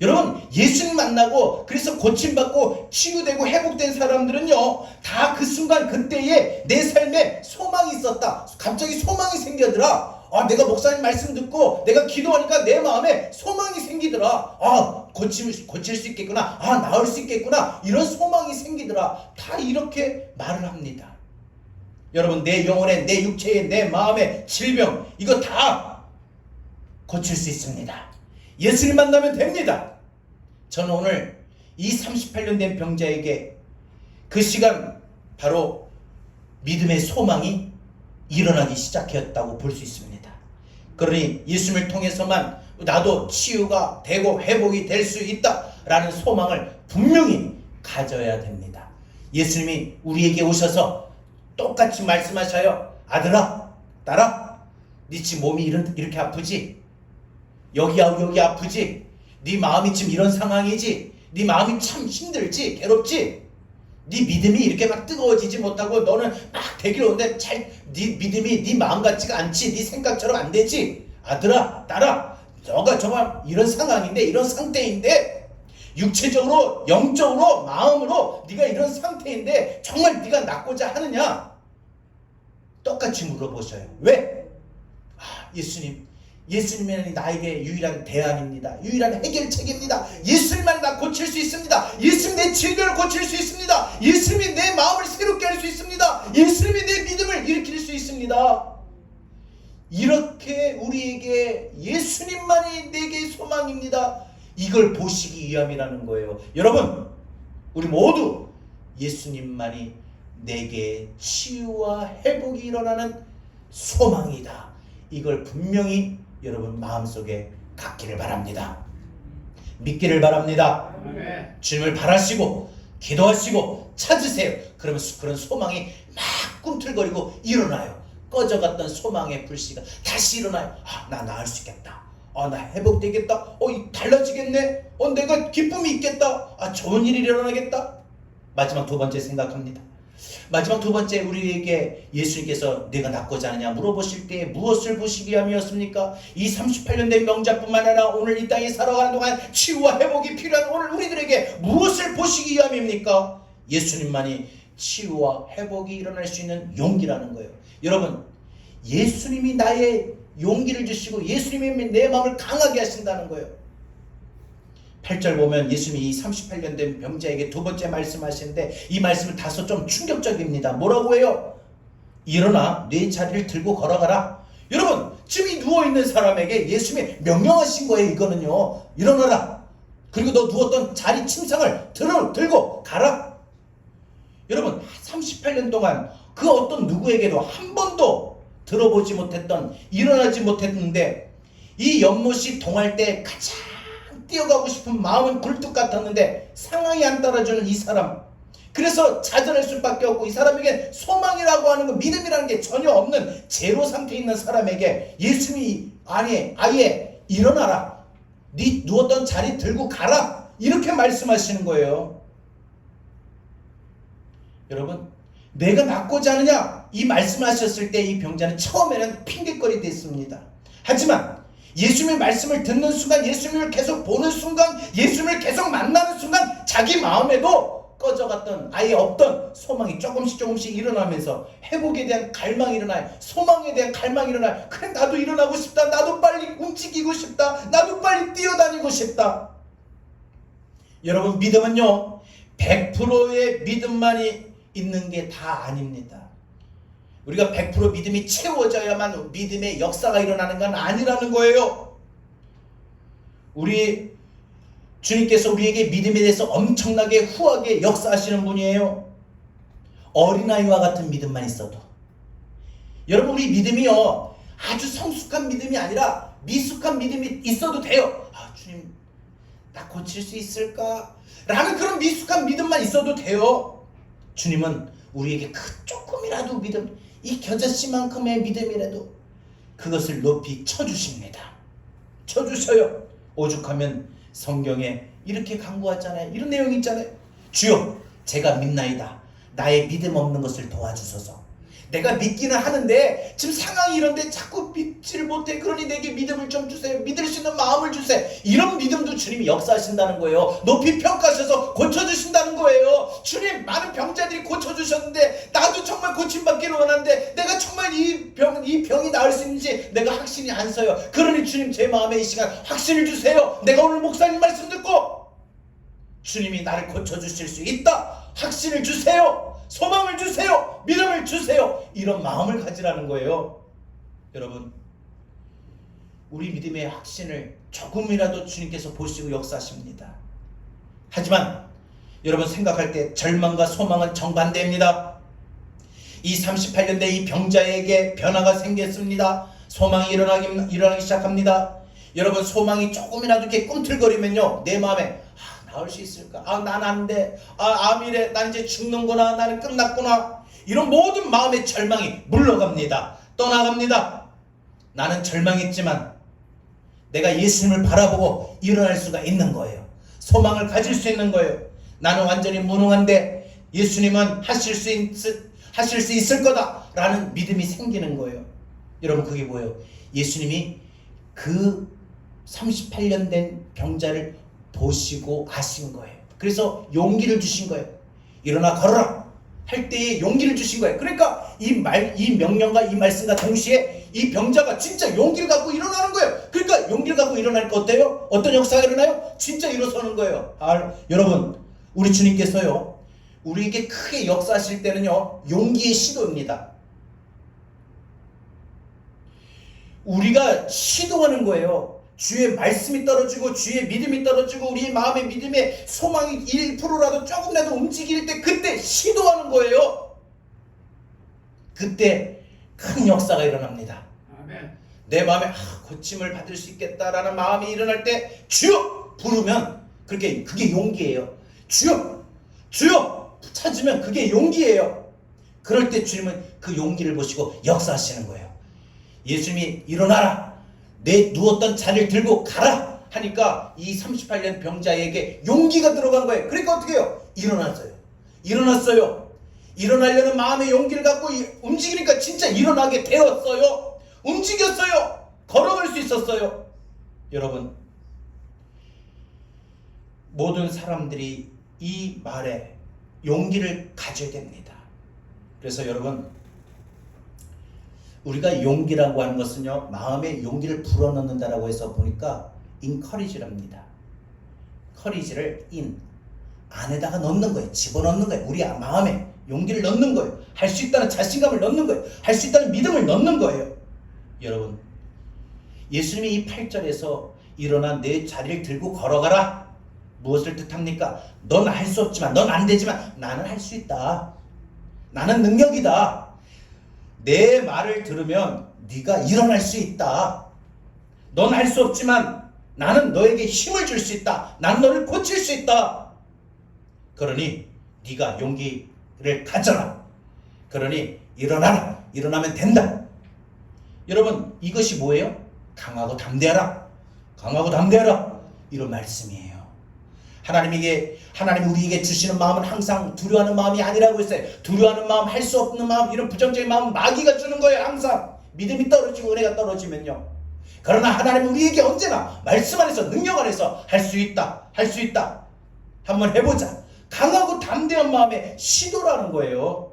여러분, 예수님 만나고 그래서 고침받고 치유되고 회복된 사람들은요, 다 그 순간 그때에 내 삶에 소망이 있었다. 갑자기 소망이 생기더라. 내가 목사님 말씀 듣고 내가 기도하니까 내 마음에 소망이 생기더라. 고칠 수 있겠구나. 나을 수 있겠구나. 이런 소망이 생기더라. 다 이렇게 말을 합니다. 여러분, 내 영혼에, 내 육체에, 내 마음에 질병, 이거 다 고칠 수 있습니다. 예수님 만나면 됩니다. 저는 오늘 이 38년 된 병자에게 그 시간 바로 믿음의 소망이 일어나기 시작했다고 볼 수 있습니다. 그러니 예수님을 통해서만 나도 치유가 되고 회복이 될 수 있다라는 소망을 분명히 가져야 됩니다. 예수님이 우리에게 오셔서 똑같이 말씀하셔요. 아들아, 딸아, 네 지금 몸이 이렇게 아프지? 여기 아프지? 네 마음이 지금 이런 상황이지? 네 마음이 참 힘들지? 괴롭지? 네 믿음이 이렇게 막 뜨거워지지 못하고 너는 막 되기를 오는데 네 믿음이 네 마음 같지가 않지? 네 생각처럼 안 되지? 아들아, 딸아, 너가 정말 이런 상황인데, 이런 상태인데, 육체적으로, 영적으로, 마음으로 네가 이런 상태인데 정말 네가 낫고자 하느냐? 똑같이 물어보셔요. 왜? 예수님이 나에게 유일한 대안입니다. 유일한 해결책입니다. 예수님만이 나 고칠 수 있습니다. 예수님이 내 질병을 고칠 수 있습니다. 예수님이 내 마음을 새롭게 할 수 있습니다. 예수님이 내 믿음을 일으킬 수 있습니다. 이렇게 우리에게 예수님만이 내게 소망입니다. 이걸 보시기 위함이라는 거예요. 여러분, 우리 모두 예수님만이 내게 치유와 회복이 일어나는 소망이다. 이걸 분명히 여러분 마음속에 갖기를 바랍니다. 믿기를 바랍니다. 주님을 바라시고 기도하시고 찾으세요. 그러면 그런 소망이 막 꿈틀거리고 일어나요. 꺼져갔던 소망의 불씨가 다시 일어나요. 나 나을 수 있겠다. 나 회복되겠다. 달라지겠네. 내가 기쁨이 있겠다. 좋은 일이 일어나겠다. 마지막 두 번째 생각합니다. 마지막 두 번째, 우리에게 예수님께서 내가 낫고자 하느냐 물어보실 때 무엇을 보시기 위함이었습니까? 이 38년 된 명자뿐만 아니라 오늘 이 땅에 살아가는 동안 치유와 회복이 필요한 오늘 우리들에게 무엇을 보시기 위함입니까? 예수님만이 치유와 회복이 일어날 수 있는 용기라는 거예요. 여러분, 예수님이 나의 용기를 주시고 예수님이 내 마음을 강하게 하신다는 거예요. 8절 보면 예수님이 이 38년 된 병자에게 두 번째 말씀하시는데 이 말씀은 다소 좀 충격적입니다. 뭐라고 해요? 일어나 네 자리를 들고 걸어가라. 여러분, 지금 이 누워있는 사람에게 예수님이 명령하신 거예요. 이거는요, 일어나라. 그리고 너 누웠던 자리 침상을 들고 가라. 여러분, 38년 동안 그 어떤 누구에게도 한 번도 들어보지 못했던, 일어나지 못했는데 이 연못이 동할 때 가장 뛰어가고 싶은 마음은 굴뚝 같았는데 상황이 안 따라주는 이 사람, 그래서 좌절할 수밖에 없고 이 사람에게 소망이라고 하는 거, 믿음이라는 게 전혀 없는 제로 상태에 있는 사람에게 예수님이 아예 일어나라, 네 누웠던 자리 들고 가라, 이렇게 말씀하시는 거예요. 여러분, 내가 낫고자 하느냐 이 말씀하셨을 때 이 병자는 처음에는 핑계거리 됐습니다. 하지만 예수님의 말씀을 듣는 순간, 예수님을 계속 보는 순간, 예수님을 계속 만나는 순간 자기 마음에도 꺼져갔던, 아예 없던 소망이 조금씩 일어나면서 회복에 대한 갈망이 일어나요. 소망에 대한 갈망이 일어나요. 그래, 나도 일어나고 싶다. 나도 빨리 움직이고 싶다. 나도 빨리 뛰어다니고 싶다. 여러분, 믿음은요 100%의 믿음만이 있는 게 다 아닙니다. 우리가 100% 믿음이 채워져야만 믿음의 역사가 일어나는 건 아니라는 거예요. 우리 주님께서 우리에게 믿음에 대해서 엄청나게 후하게 역사하시는 분이에요. 어린아이와 같은 믿음만 있어도. 여러분, 우리 믿음이요 아주 성숙한 믿음이 아니라 미숙한 믿음이 있어도 돼요. 주님, 나 고칠 수 있을까? 라는 그런 미숙한 믿음만 있어도 돼요. 주님은 우리에게 조금이라도 믿음, 이 겨자씨만큼의 믿음이라도 그것을 높이 쳐주십니다. 쳐주셔요. 오죽하면 성경에 이렇게 간구하잖아요. 이런 내용이 있잖아요. 주여, 제가 믿나이다. 나의 믿음 없는 것을 도와주소서. 내가 믿기는 하는데 지금 상황이 이런데 자꾸 믿지를 못해. 그러니 내게 믿음을 좀 주세요. 믿을 수 있는 마음을 주세요. 이런 믿음도 주님이 역사하신다는 거예요. 높이 평가하셔서 고쳐주신다는 거예요. 주님, 많은 병자들이 고쳐주셨는데 나도 정말 고침받기를 원하는데 내가 정말 이 병이 나을 수 있는지 내가 확신이 안 서요. 그러니 주님, 제 마음에 이 시간 확신을 주세요. 내가 오늘 목사님 말씀 듣고 주님이 나를 고쳐주실 수 있다. 확신을 주세요. 소망을 주세요. 믿음을 주세요. 이런 마음을 가지라는 거예요. 여러분, 우리 믿음의 확신을 조금이라도 주님께서 보시고 역사하십니다. 하지만 여러분, 생각할 때 절망과 소망은 정반대입니다. 이 38년대 이 병자에게 변화가 생겼습니다. 소망이 일어나기 시작합니다. 여러분, 소망이 조금이라도 이렇게 꿈틀거리면요, 내 마음에 나을 수 있을까? 난 안 돼. 암이래. 난 이제 죽는구나. 나는 끝났구나. 이런 모든 마음의 절망이 물러갑니다. 떠나갑니다. 나는 절망했지만 내가 예수님을 바라보고 일어날 수가 있는 거예요. 소망을 가질 수 있는 거예요. 나는 완전히 무능한데 예수님은 하실 수 있을 거다라는 믿음이 생기는 거예요. 여러분, 그게 뭐예요? 예수님이 그 38년 된 병자를 보시고 아신 거예요. 그래서 용기를 주신 거예요. 일어나 걸어라 할 때에 용기를 주신 거예요. 그러니까 이 명령과 이 말씀과 동시에 이 병자가 진짜 용기를 갖고 일어나는 거예요. 그러니까 용기를 갖고 일어나니까 어때요? 어떤 역사가 일어나요? 진짜 일어서는 거예요. 여러분, 우리 주님께서요, 우리에게 크게 역사하실 때는요, 용기의 시도입니다. 우리가 시도하는 거예요. 주의 말씀이 떨어지고 주의 믿음이 떨어지고 우리 마음의 믿음의 소망이 1%라도 조금이라도 움직일 때 그때 시도하는 거예요. 그때 큰 역사가 일어납니다. 아멘. 내 마음에 고침을 받을 수 있겠다라는 마음이 일어날 때 주여 부르면 그게 용기예요. 주여 찾으면 그게 용기예요. 그럴 때 주님은 그 용기를 보시고 역사하시는 거예요. 예수님이 일어나라, 내 누웠던 자리를 들고 가라 하니까 이 38년 병자에게 용기가 들어간 거예요. 그러니까 어떻게 해요? 일어났어요. 일어나려는 마음의 용기를 갖고 움직이니까 진짜 일어나게 되었어요. 움직였어요. 걸어갈 수 있었어요. 여러분, 모든 사람들이 이 말에 용기를 가져야 됩니다. 그래서 여러분, 우리가 용기라고 하는 것은요, 마음에 용기를 불어넣는다라고 해서 보니까 encourage랍니다. courage를 안에다가 넣는 거예요. 집어넣는 거예요. 우리 마음에 용기를 넣는 거예요. 할 수 있다는 자신감을 넣는 거예요. 할 수 있다는 믿음을 넣는 거예요. 여러분, 예수님이 이 8절에서 일어나 내 자리를 들고 걸어가라, 무엇을 뜻합니까? 넌 할 수 없지만, 넌 안 되지만 나는 할 수 있다. 나는 능력이다. 내 말을 들으면 네가 일어날 수 있다. 넌 할 수 없지만 나는 너에게 힘을 줄 수 있다. 나는 너를 고칠 수 있다. 그러니 네가 용기를 가져라. 그러니 일어나라. 일어나면 된다. 여러분, 이것이 뭐예요? 강하고 담대하라. 강하고 담대하라. 이런 말씀이에요. 하나님이 우리에게 주시는 마음은 항상 두려워하는 마음이 아니라고 했어요. 두려워하는 마음, 할 수 없는 마음, 이런 부정적인 마음은 마귀가 주는 거예요. 항상 믿음이 떨어지고 은혜가 떨어지면요. 그러나 하나님은 우리에게 언제나 말씀 안에서, 능력 안에서 할 수 있다. 할 수 있다. 한번 해보자. 강하고 담대한 마음의 시도라는 거예요.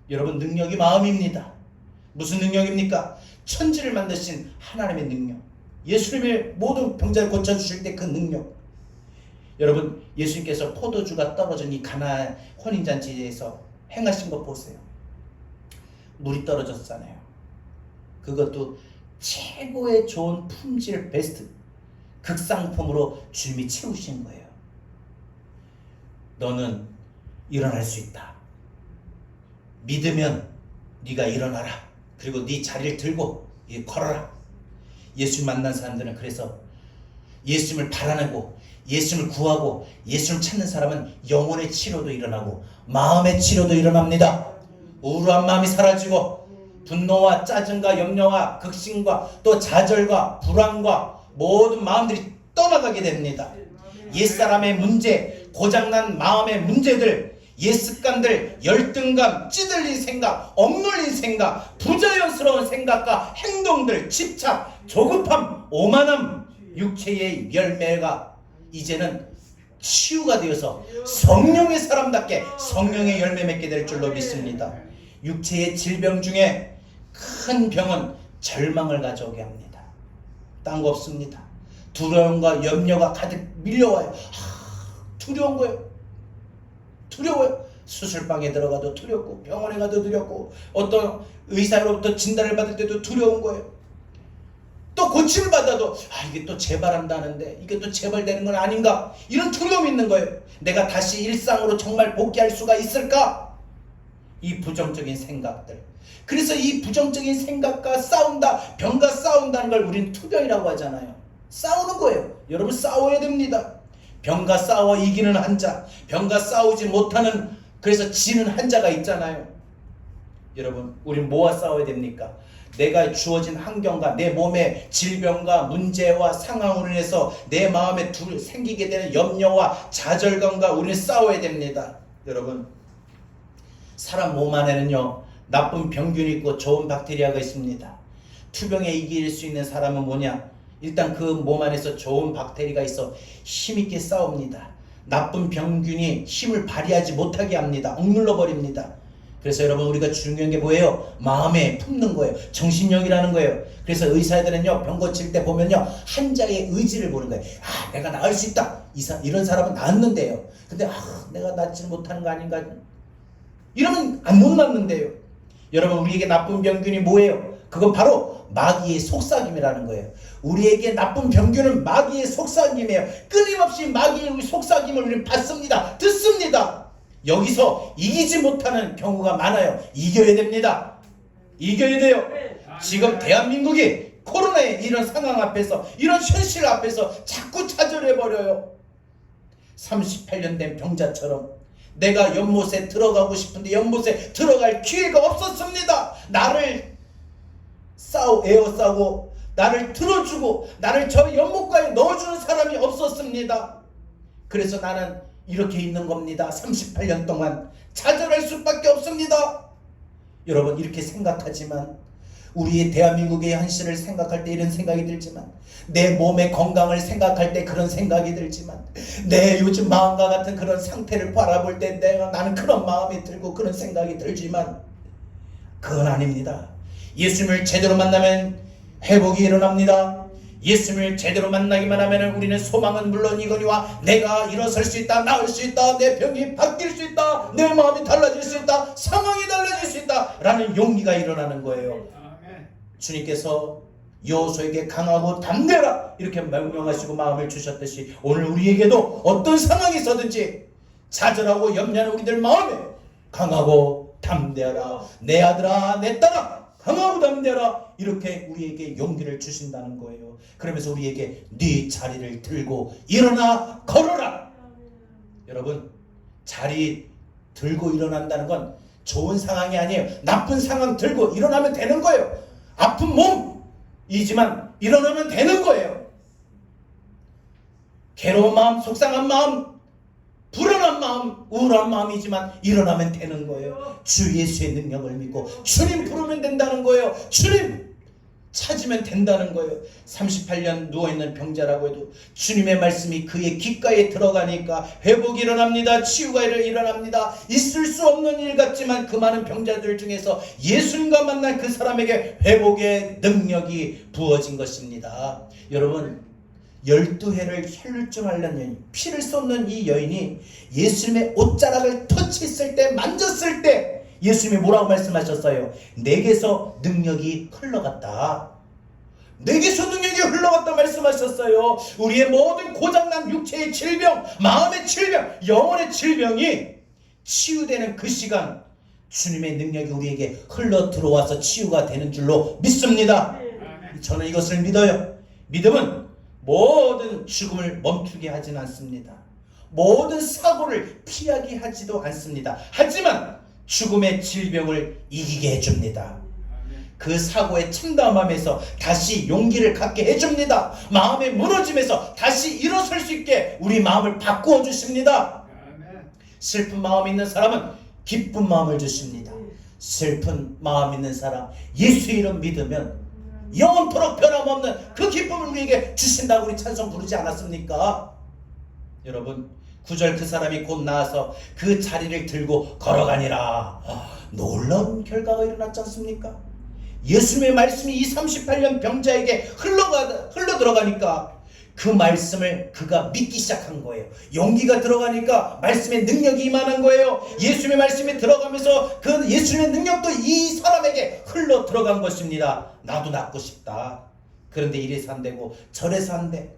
여러분, 능력이 마음입니다. 무슨 능력입니까? 천지를 만드신 하나님의 능력. 예수님의 모든 병자를 고쳐주실 때 그 능력. 여러분, 예수님께서 포도주가 떨어진 이 가나 혼인잔치에서 행하신 것 보세요. 물이 떨어졌잖아요. 그것도 최고의 좋은 품질, 베스트 극상품으로 주님이 채우신 거예요. 너는 일어날 수 있다. 믿으면 네가 일어나라. 그리고 네 자리를 들고 걸어라. 예수님 만난 사람들은 그래서 예수님을 바라내고 예수님을 구하고 예수님을 찾는 사람은 영혼의 치료도 일어나고 마음의 치료도 일어납니다. 우울한 마음이 사라지고 분노와 짜증과 염려와 극심과 또 좌절과 불안과 모든 마음들이 떠나가게 됩니다. 옛사람의 문제, 고장난 마음의 문제들, 옛 습관들, 열등감, 찌들린 생각, 억눌린 생각, 부자연스러운 생각과 행동들, 집착, 조급함, 오만함, 육체의 열매가 이제는 치유가 되어서 성령의 사람답게 성령의 열매 맺게 될 줄로 믿습니다. 육체의 질병 중에 큰 병은 절망을 가져오게 합니다. 딴 거 없습니다. 두려움과 염려가 가득 밀려와요. 두려운 거예요. 두려워요. 수술방에 들어가도 두렵고, 병원에 가도 두렵고, 어떤 의사로부터 진단을 받을 때도 두려운 거예요. 또 고침을 받아도 이게 또 재발한다는데 이게 또 재발되는 건 아닌가, 이런 두려움이 있는 거예요. 내가 다시 일상으로 정말 복귀할 수가 있을까? 이 부정적인 생각들. 그래서 이 부정적인 생각과 싸운다, 병과 싸운다는 걸 우리는 투병이라고 하잖아요. 싸우는 거예요. 여러분, 싸워야 됩니다. 병과 싸워 이기는 한자, 병과 싸우지 못하는, 그래서 지는 한자가 있잖아요. 여러분, 우린 뭐와 싸워야 됩니까? 내가 주어진 환경과 내 몸의 질병과 문제와 상황으로 인해서 내 마음에 생기게 되는 염려와 좌절감과 우리는 싸워야 됩니다. 여러분, 사람 몸 안에는요, 나쁜 병균이 있고 좋은 박테리아가 있습니다. 투병에 이길 수 있는 사람은 뭐냐? 일단 그 몸 안에서 좋은 박테리아가 있어 힘있게 싸웁니다. 나쁜 병균이 힘을 발휘하지 못하게 합니다. 억눌러 버립니다. 그래서 여러분, 우리가 중요한 게 뭐예요? 마음에 품는 거예요. 정신력이라는 거예요. 그래서 의사들은요, 병 고칠 때 보면요, 한자의 의지를 보는 거예요. 내가 나을 수 있다. 이런 사람은 낫는데요. 근데 내가 낫지 못하는 거 아닌가? 이러면 못 낫는데요. 여러분, 우리에게 나쁜 병균이 뭐예요? 그건 바로 마귀의 속삭임이라는 거예요. 우리에게 나쁜 병균은 마귀의 속삭임이에요. 끊임없이 마귀의 속삭임을 우리는 받습니다. 듣습니다. 여기서 이기지 못하는 경우가 많아요. 이겨야 됩니다. 이겨야 돼요. 지금 대한민국이 코로나의 이런 상황 앞에서, 이런 현실 앞에서 자꾸 좌절해버려요. 38년 된 병자처럼 내가 연못에 들어가고 싶은데 연못에 들어갈 기회가 없었습니다. 나를 에워싸고 나를 들어주고 나를 저 연못가에 넣어주는 사람이 없었습니다. 그래서 나는 이렇게 있는 겁니다. 38년 동안 좌절할 수밖에 없습니다. 여러분, 이렇게 생각하지만, 우리의 대한민국의 현실을 생각할 때 이런 생각이 들지만, 내 몸의 건강을 생각할 때 그런 생각이 들지만, 내 요즘 마음과 같은 그런 상태를 바라볼 때 나는 그런 마음이 들고 그런 생각이 들지만, 그건 아닙니다. 예수님을 제대로 만나면 회복이 일어납니다. 예수님을 제대로 만나기만 하면 우리는 소망은 물론이거니와 내가 일어설 수 있다, 나을 수 있다, 내 병이 바뀔 수 있다, 내 마음이 달라질 수 있다, 상황이 달라질 수 있다 라는 용기가 일어나는 거예요. 주님께서 여호수아에게 강하고 담대라 이렇게 명령하시고 마음을 주셨듯이, 오늘 우리에게도 어떤 상황이 있어든지 좌절하고 염려하는 우리들 마음에 강하고 담대하라, 내 아들아 내 딸아 강하고 담대하라, 이렇게 우리에게 용기를 주신다는 거예요. 그러면서 우리에게 네 자리를 들고 일어나 걸어라. 여러분, 자리 들고 일어난다는 건 좋은 상황이 아니에요. 나쁜 상황 들고 일어나면 되는 거예요. 아픈 몸이지만 일어나면 되는 거예요. 괴로운 마음, 속상한 마음, 불안한 마음, 우울한 마음이지만 일어나면 되는 거예요. 주 예수의 능력을 믿고 주님 부르면 된다는 거예요. 주님 찾으면 된다는 거예요. 38년 누워있는 병자라고 해도 주님의 말씀이 그의 귓가에 들어가니까 회복이 일어납니다. 치유가 일어납니다. 있을 수 없는 일 같지만 그 많은 병자들 중에서 예수님과 만난 그 사람에게 회복의 능력이 부어진 것입니다. 여러분, 12해를 혈루증 앓는 여인, 피를 쏟는 이 여인이 예수님의 옷자락을 터치했을 때, 만졌을 때 예수님이 뭐라고 말씀하셨어요? 내게서 능력이 흘러갔다. 내게서 능력이 흘러갔다 말씀하셨어요. 우리의 모든 고장난 육체의 질병, 마음의 질병, 영혼의 질병이 치유되는 그 시간, 주님의 능력이 우리에게 흘러 들어와서 치유가 되는 줄로 믿습니다. 저는 이것을 믿어요. 믿음은 모든 죽음을 멈추게 하지는 않습니다. 모든 사고를 피하게 하지도 않습니다. 하지만 죽음의 질병을 이기게 해줍니다. 그 사고의 참담함에서 다시 용기를 갖게 해줍니다. 마음의 무너짐에서 다시 일어설 수 있게 우리 마음을 바꾸어 주십니다. 슬픈 마음 있는 사람은 기쁜 마음을 주십니다. 슬픈 마음 있는 사람 예수 이름 믿으면 영원토록 변함없는 그 기쁨을 우리에게 주신다고 우리 찬송 부르지 않았습니까? 여러분 9절 그 사람이 곧 나와서 그 자리를 들고 걸어가니라. 놀라운 결과가 일어났지 않습니까? 예수님의 말씀이 이 38년 병자에게 흘러 들어가니까 그 말씀을 그가 믿기 시작한 거예요. 용기가 들어가니까 말씀의 능력이 임하는 거예요. 예수님의 말씀이 들어가면서 그 예수님의 능력도 이 사람에게 흘러 들어간 것입니다. 나도 낫고 싶다. 그런데 이래서 안 되고 저래서 안 돼.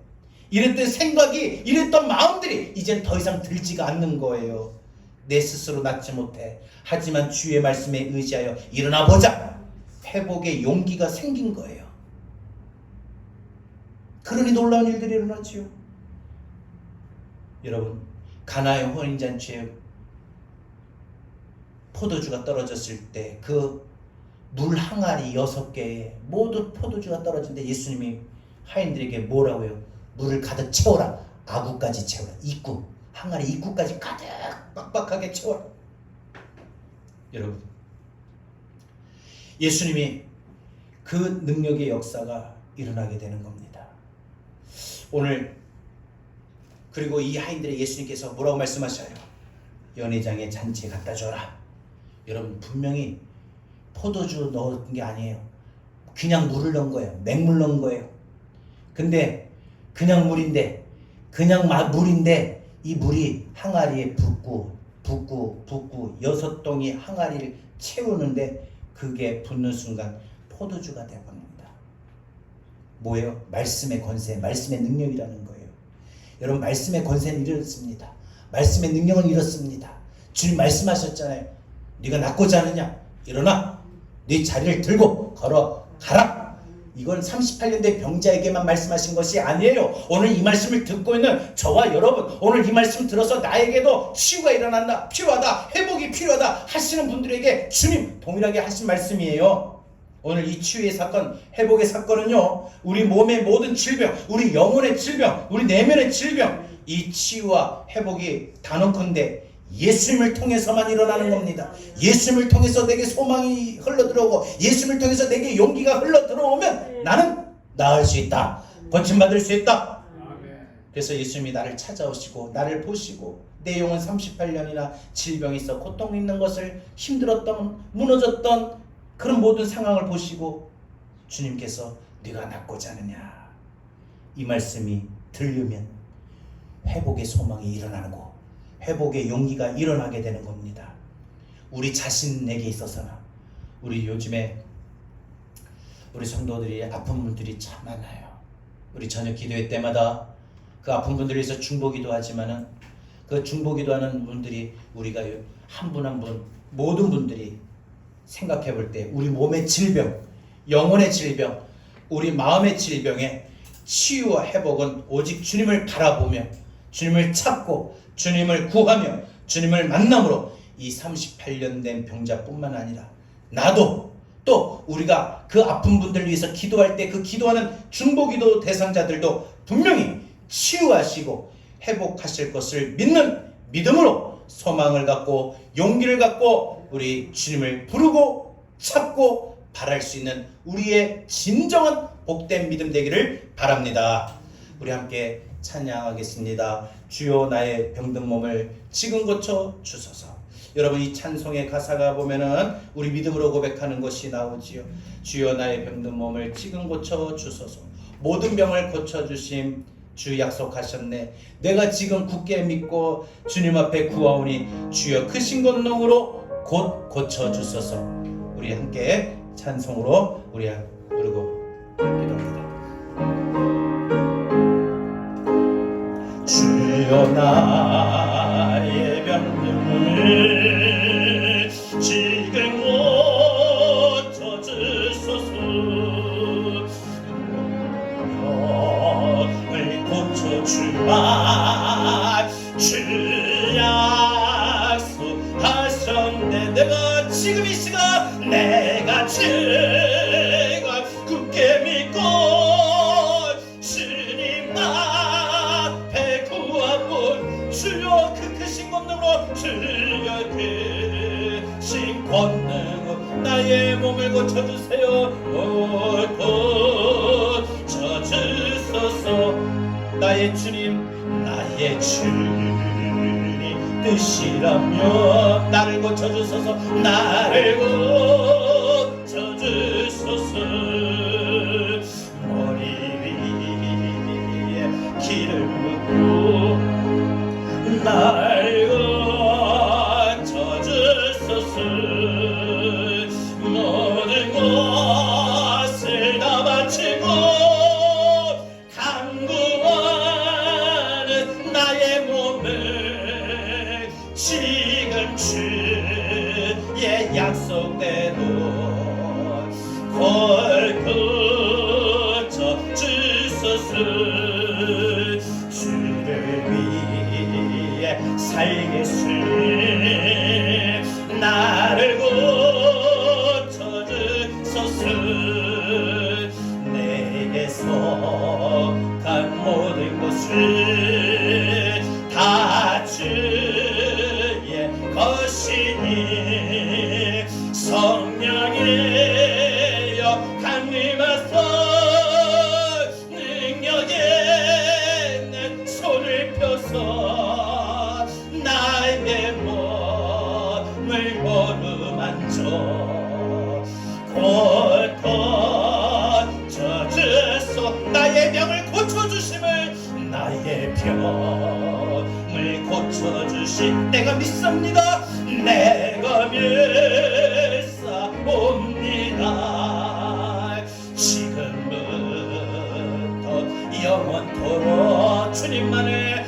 이랬던 생각이, 이랬던 마음들이 이젠 더 이상 들지가 않는 거예요. 내 스스로 낫지 못해. 하지만 주의 말씀에 의지하여 일어나 보자. 회복의 용기가 생긴 거예요. 그러니 놀라운 일들이 일어나지요. 여러분, 가나의 혼인잔치에 포도주가 떨어졌을 때 그 물 항아리 6개에 모두 포도주가 떨어진데 예수님이 하인들에게 뭐라고요? 물을 가득 채워라. 아구까지 채워라. 입구, 항아리 입구까지 가득 빡빡하게 채워라. 여러분, 예수님이 그 능력의 역사가 일어나게 되는 겁니다. 오늘 그리고 이 하인들의 예수님께서 뭐라고 말씀하셔요? 연회장에 잔치에 갖다 줘라. 여러분, 분명히 포도주 넣은 게 아니에요. 그냥 물을 넣은 거예요. 맹물 넣은 거예요. 근데 그냥 물인데 이 물이 항아리에 붓고 6동이 항아리를 채우는데 그게 붓는 순간 포도주가 되어갑니다. 뭐예요? 말씀의 권세, 말씀의 능력이라는 거예요. 여러분, 말씀의 권세는 이렇습니다. 말씀의 능력은 이렇습니다. 주님 말씀하셨잖아요. 네가 낫고자 하느냐? 일어나 네 자리를 들고 걸어가라. 이건 38년 된 병자에게만 말씀하신 것이 아니에요. 오늘 이 말씀을 듣고 있는 저와 여러분, 오늘 이 말씀 들어서 나에게도 치유가 일어난다, 필요하다, 회복이 필요하다 하시는 분들에게 주님 동일하게 하신 말씀이에요. 오늘 이 치유의 사건, 회복의 사건은요, 우리 몸의 모든 질병, 우리 영혼의 질병, 우리 내면의 질병, 이 치유와 회복이 단언컨대 예수님을 통해서만 일어나는 겁니다. 예수님을 통해서 내게 소망이 흘러들어오고 예수님을 통해서 내게 용기가 흘러들어오면 나는 나을 수 있다. 고침받을 수 있다. 그래서 예수님이 나를 찾아오시고 나를 보시고 내 영혼 38년이나 질병이 있어 고통 있는 것을 힘들었던, 무너졌던 그런 모든 상황을 보시고 주님께서 네가 낫고자 하느냐, 이 말씀이 들리면 회복의 소망이 일어나는 거, 회복의 용기가 일어나게 되는 겁니다. 우리 자신에게 있어서나 우리 요즘에 우리 성도들이 아픈 분들이 참 많아요. 우리 저녁 기도회 때마다 그 아픈 분들을 위해서 중보기도 하지만은 그 중보기도하는 분들이 우리가 한 분 한 분 모든 분들이 생각해 볼 때 우리 몸의 질병, 영혼의 질병, 우리 마음의 질병의 치유와 회복은 오직 주님을 바라보며 주님을 찾고 주님을 구하며 주님을 만남으로 이 38년 된 병자뿐만 아니라 나도 또 우리가 그 아픈 분들을 위해서 기도할 때 그 기도하는 중보기도 대상자들도 분명히 치유하시고 회복하실 것을 믿는 믿음으로 소망을 갖고 용기를 갖고 우리 주님을 부르고 찾고 바랄 수 있는 우리의 진정한 복된 믿음 되기를 바랍니다. 우리 함께 찬양하겠습니다. 주여 나의 병든 몸을 지금 고쳐 주소서. 여러분, 이 찬송의 가사가 보면은 우리 믿음으로 고백하는 것이 나오지요. 주여 나의 병든 몸을 지금 고쳐 주소서. 모든 병을 고쳐 주심 주 약속하셨네. 내가 지금 굳게 믿고 주님 앞에 구하오니 주여 그 신권능으로 곧 고쳐 주소서. 우리 함께 찬송으로 우리 부르고 기도합니다. 주여 나의 병든을 지금 고쳐 주소서. 병을 고쳐 주마 주 약속하셨네. 내가 지금 이 시간 내가 지금 주여 그 크신 권능으로 주여 크신 권능으로 나의 몸을 고쳐주세요. 고쳐주소서. 나의 주님 나의 주님 뜻이라면 나를 고쳐주소서. 나를 고쳐주소서. 머리 위에 기름 붓고 날 고쳐주소서. 모든 것을 다 바치고 간구하는 나의 몸을 지금 주의 약속대로 고쳐주소서. 주를 위해 살겠으니 나를 고쳐주소서. 내게서 간 모든 것을 다 주의 것이니 성령이여 강림하소. 능력에 내 손을 펴서 나의 몸을 어루만져 고쳐주소. 나의 병을 고쳐주심을 나의 병을 고쳐주신 내가 믿습니다. 내가 믿사옵니다. 지금부터 영원토록 주님만을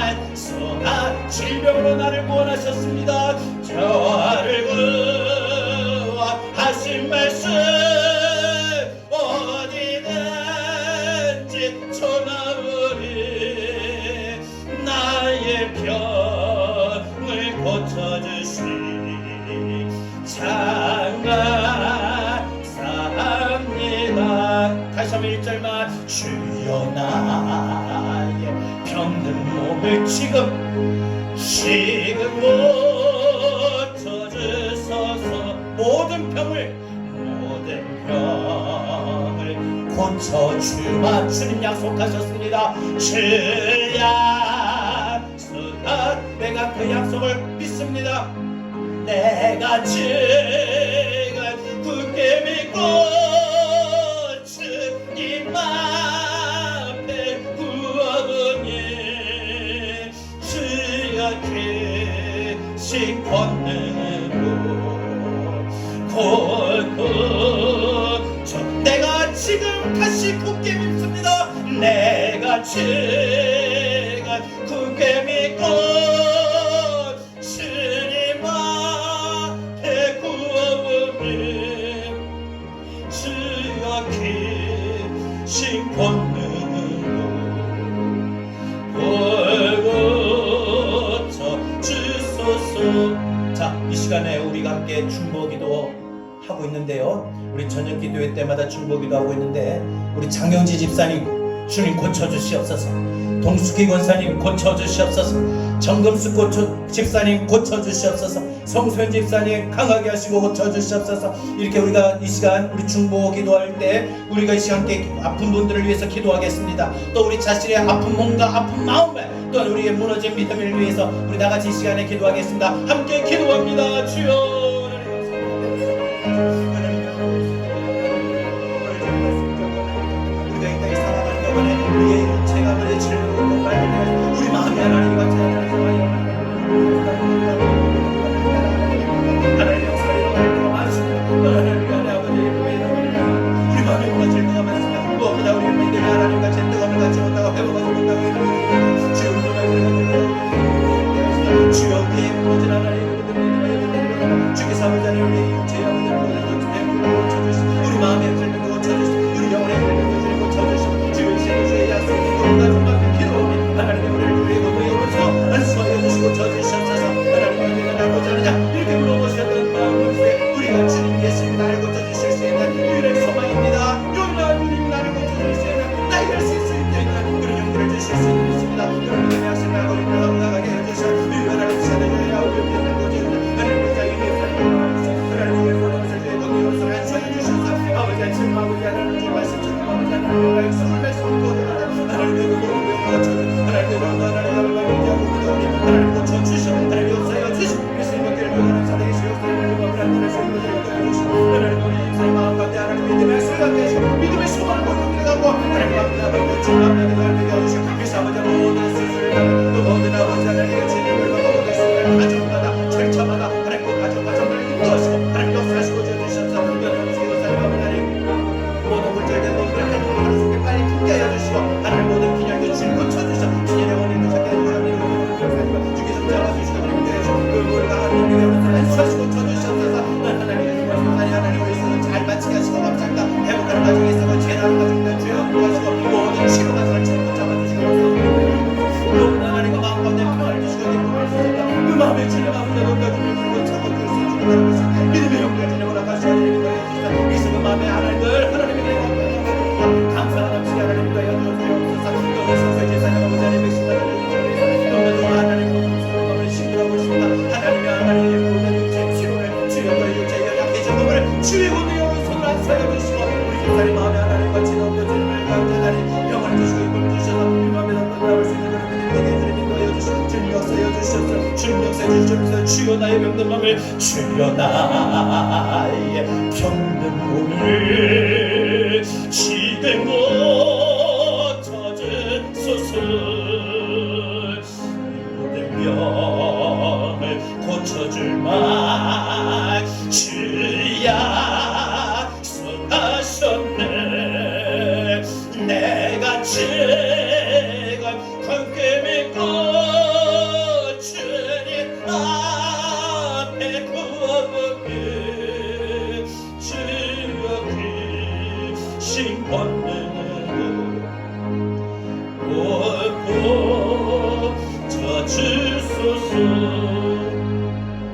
찬송하. 질병으로 나를 구원하셨습니다. 저를 구하신 말씀 어디든지 전하오리. 나의 병을 고쳐주시니 찬양사합니다. 다시 한번 1절만. 주여 나의 병든 몸을 지금 고쳐주소서. 모든 병을 고쳐주마. 주님 약속하셨습니다. 주 약속. 내가 그 약속을 믿습니다. 내가 지금 굳게 믿고 주님 앞에 구하오니 주여 크신 권능으로 고쳐. 내가 지금 다시 굳게 믿습니다. 내가 지금 굳게 믿고 주님 앞에 구하오니 주여 크신 권능으로 고쳐 주소서. 자, 이 시간에 우리가 함께 중보기도 하고 있는데요. 우리 저녁 기도회 때마다 중보기도 하고 있는데 우리 장영지 집사님 주님 고쳐주시옵소서. 동숙희 권사님 고쳐주시옵소서. 정금숙 집사님 고쳐주시옵소서. 성소연 집사님 강하게 하시고 고쳐주시옵소서. 이렇게 우리가 이 시간 우리 중보 기도할 때 우리가 이 시간 함께 아픈 분들을 위해서 기도하겠습니다. 또 우리 자신의 아픈 몸과 아픈 마음에 또 우리의 무너진 믿음을 위해서 우리 다같이 이 시간에 기도하겠습니다. 함께 기도합니다. 주여 우리의 육체가 그래 즐거운 것만 우리 마음이 하나님 같이 하나님 역사를 일어나시고 하나님 아버지 우리 마음이 뭐가 즐거워하면서 무엇보다 우리 믿음이 하나님 같이 뜨거움을 갖지 못하고 회복하지 못하고 주여 우리의 무너진 하나님 주께서 아버지 하나님 우리의 육체의 아버지를 고쳐주시고 우리 마음의 흔들림을 고쳐주시고 우리 영혼의 흔들림을 고쳐주시고 주의 약속이 너무나 정말 기도하니 하나님의 우리를 주의 몸에 오면서 안수하여 주시고 고쳐주시옵소서. 하나님의 우리가 날 고쳐주자 이렇게 물어보셨던 마음을 우리가 주님 예수님 나를 고쳐주실 수 있는 유일한 소망입니다. 유일한 주님 나를 고쳐주실 수 있는 나의 할 수 있는 그런 용기를 주실 수 있습니다. 역사해 주시옵소서. 주여 나의 병든 마음을, 주여 나의 병든 몸을 지금 고쳐주소서. 모든 병을 고쳐줄 만 주 약속하셨네. 내가 지금 함께 믿고 주님 앞에 구하오니 주여 귀신 권능으로 고쳐주소서.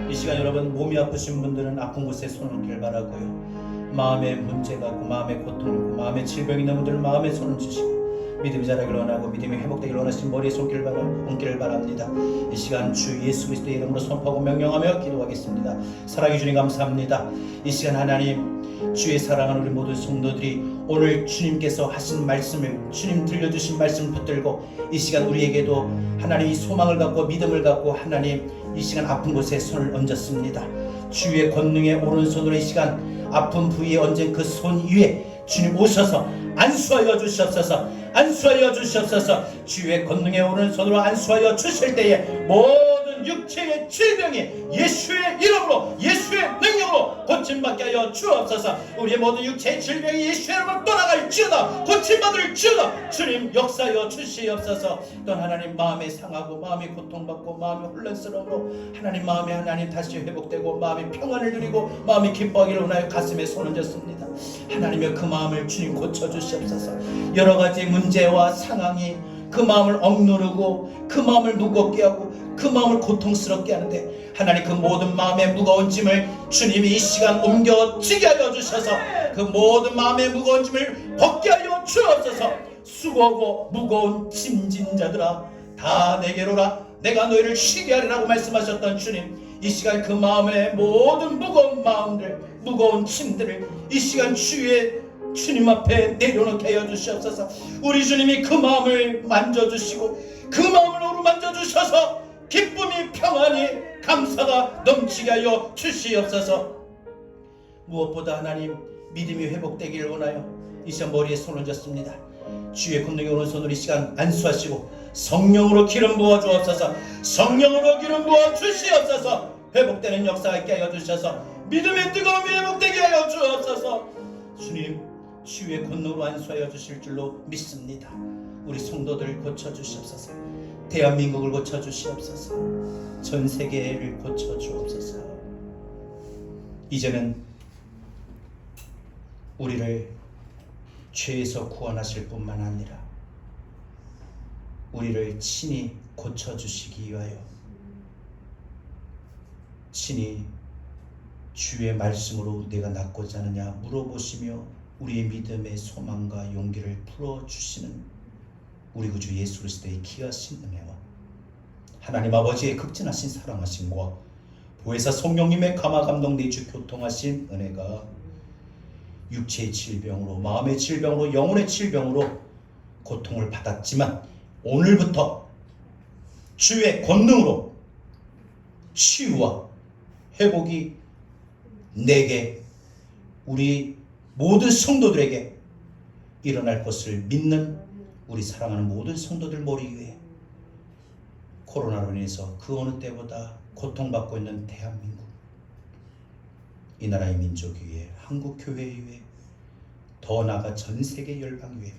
이 시간 여러분, 몸이 아프신 분들은 아픈 곳에 손을 얹기를 바라고요. 마음에 문제가 있고 마음에 고통이 있고 마음에 질병이 있는 분들은 마음에 손을 주시고 믿음이 자라기를 원하고 믿음이 회복되기를 원하시는 머리에 손길을 얹기를 바랍니다. 이 시간 주 예수 그리스도의 이름으로 선포하고 명령하며 기도하겠습니다. 사랑해 주님 감사합니다. 이 시간 하나님, 주의 사랑하는 우리 모든 성도들이 오늘 주님께서 하신 말씀을, 주님 들려주신 말씀을 붙들고 이 시간 우리에게도 하나님 이 소망을 갖고 믿음을 갖고 하나님 이 시간 아픈 곳에 손을 얹었습니다. 주의 권능의 오른손으로 이 시간 아픈 부위에 얹은 그 손 위에 주님 오셔서 안수하여 주시옵소서. 안수하여 주시옵소서. 주의 권능의 오른손으로 안수하여 주실 때에 모든 육체의 질병이 예수의 이름으로, 예수의 능력으로 고침받게 하여 주옵소서. 우리의 모든 육체의 질병이 예수의 이름으로 떠나갈지어다. 고침받을지어다. 주님 역사하여 주시옵소서. 또 하나님 마음이 상하고 마음이 고통받고 마음이 혼란스러움으로 하나님 마음이 하나님 다시 회복되고 마음이 평안을 누리고 마음이 기뻐하기를 원하여 가슴에 손을 얹었습니다. 하나님의 그 마음을 주님 고쳐주시옵소서. 여러가지 문제와 상황이 그 마음을 억누르고 그 마음을 무겁게 하고 그 마음을 고통스럽게 하는데 하나님 그 모든 마음의 무거운 짐을 주님이 이 시간 옮겨지게 하여 주셔서 그 모든 마음의 무거운 짐을 벗게 하여 주옵소서. 수고하고 무거운 짐진 자들아 다 내게로라. 내가 너희를 쉬게 하리라고 말씀하셨던 주님, 이 시간 그 마음의 모든 무거운 마음들, 무거운 짐들을 이 시간 주님 앞에 내려놓게 하여 주시옵소서. 우리 주님이 그 마음을 만져주시고 그 마음을 어루만져 주셔서 기쁨이, 평안이, 감사가 넘치게 하여 주시옵소서. 무엇보다 하나님 믿음이 회복되기를 원하여 이 시간 머리에 손을 얹었습니다. 주의 권능의 오른손으로 이 시간 안수하시고 성령으로 기름 부어 주옵소서. 성령으로 기름 부어 주시옵소서. 회복되는 역사가 있게 하여 주셔서 믿음의 뜨거움이 회복되게 하여 주옵소서. 주님 주의 권능으로 안수하여 주실 줄로 믿습니다. 우리 성도들을 고쳐주시옵소서. 대한민국을 고쳐주시옵소서. 전 세계를 고쳐주옵소서. 이제는 우리를 죄에서 구원하실 뿐만 아니라 우리를 친히 고쳐주시기 위하여 친히 주의 말씀으로 내가 낫고자 하느냐 물어보시며 우리의 믿음의 소망과 용기를 풀어주시는 우리 구주 예수 그리스도의 귀하신 은혜와 하나님 아버지의 극진하신 사랑하심과 보혜사 성령님의 감화 감동 내주 교통하신 은혜가 육체의 질병으로, 마음의 질병으로, 영혼의 질병으로 고통을 받았지만 오늘부터 주의 권능으로 치유와 회복이 내게, 우리 모든 성도들에게 일어날 것을 믿는 우리 사랑하는 모든 성도들 머리 위에 코로나로 인해서 그 어느 때보다 고통받고 있는 대한민국, 이 나라의 민족 위에, 한국 교회 위에, 더 나아가 전 세계 열방 위에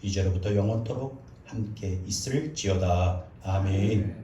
이제로부터 영원토록 함께 있을지어다. 아멘.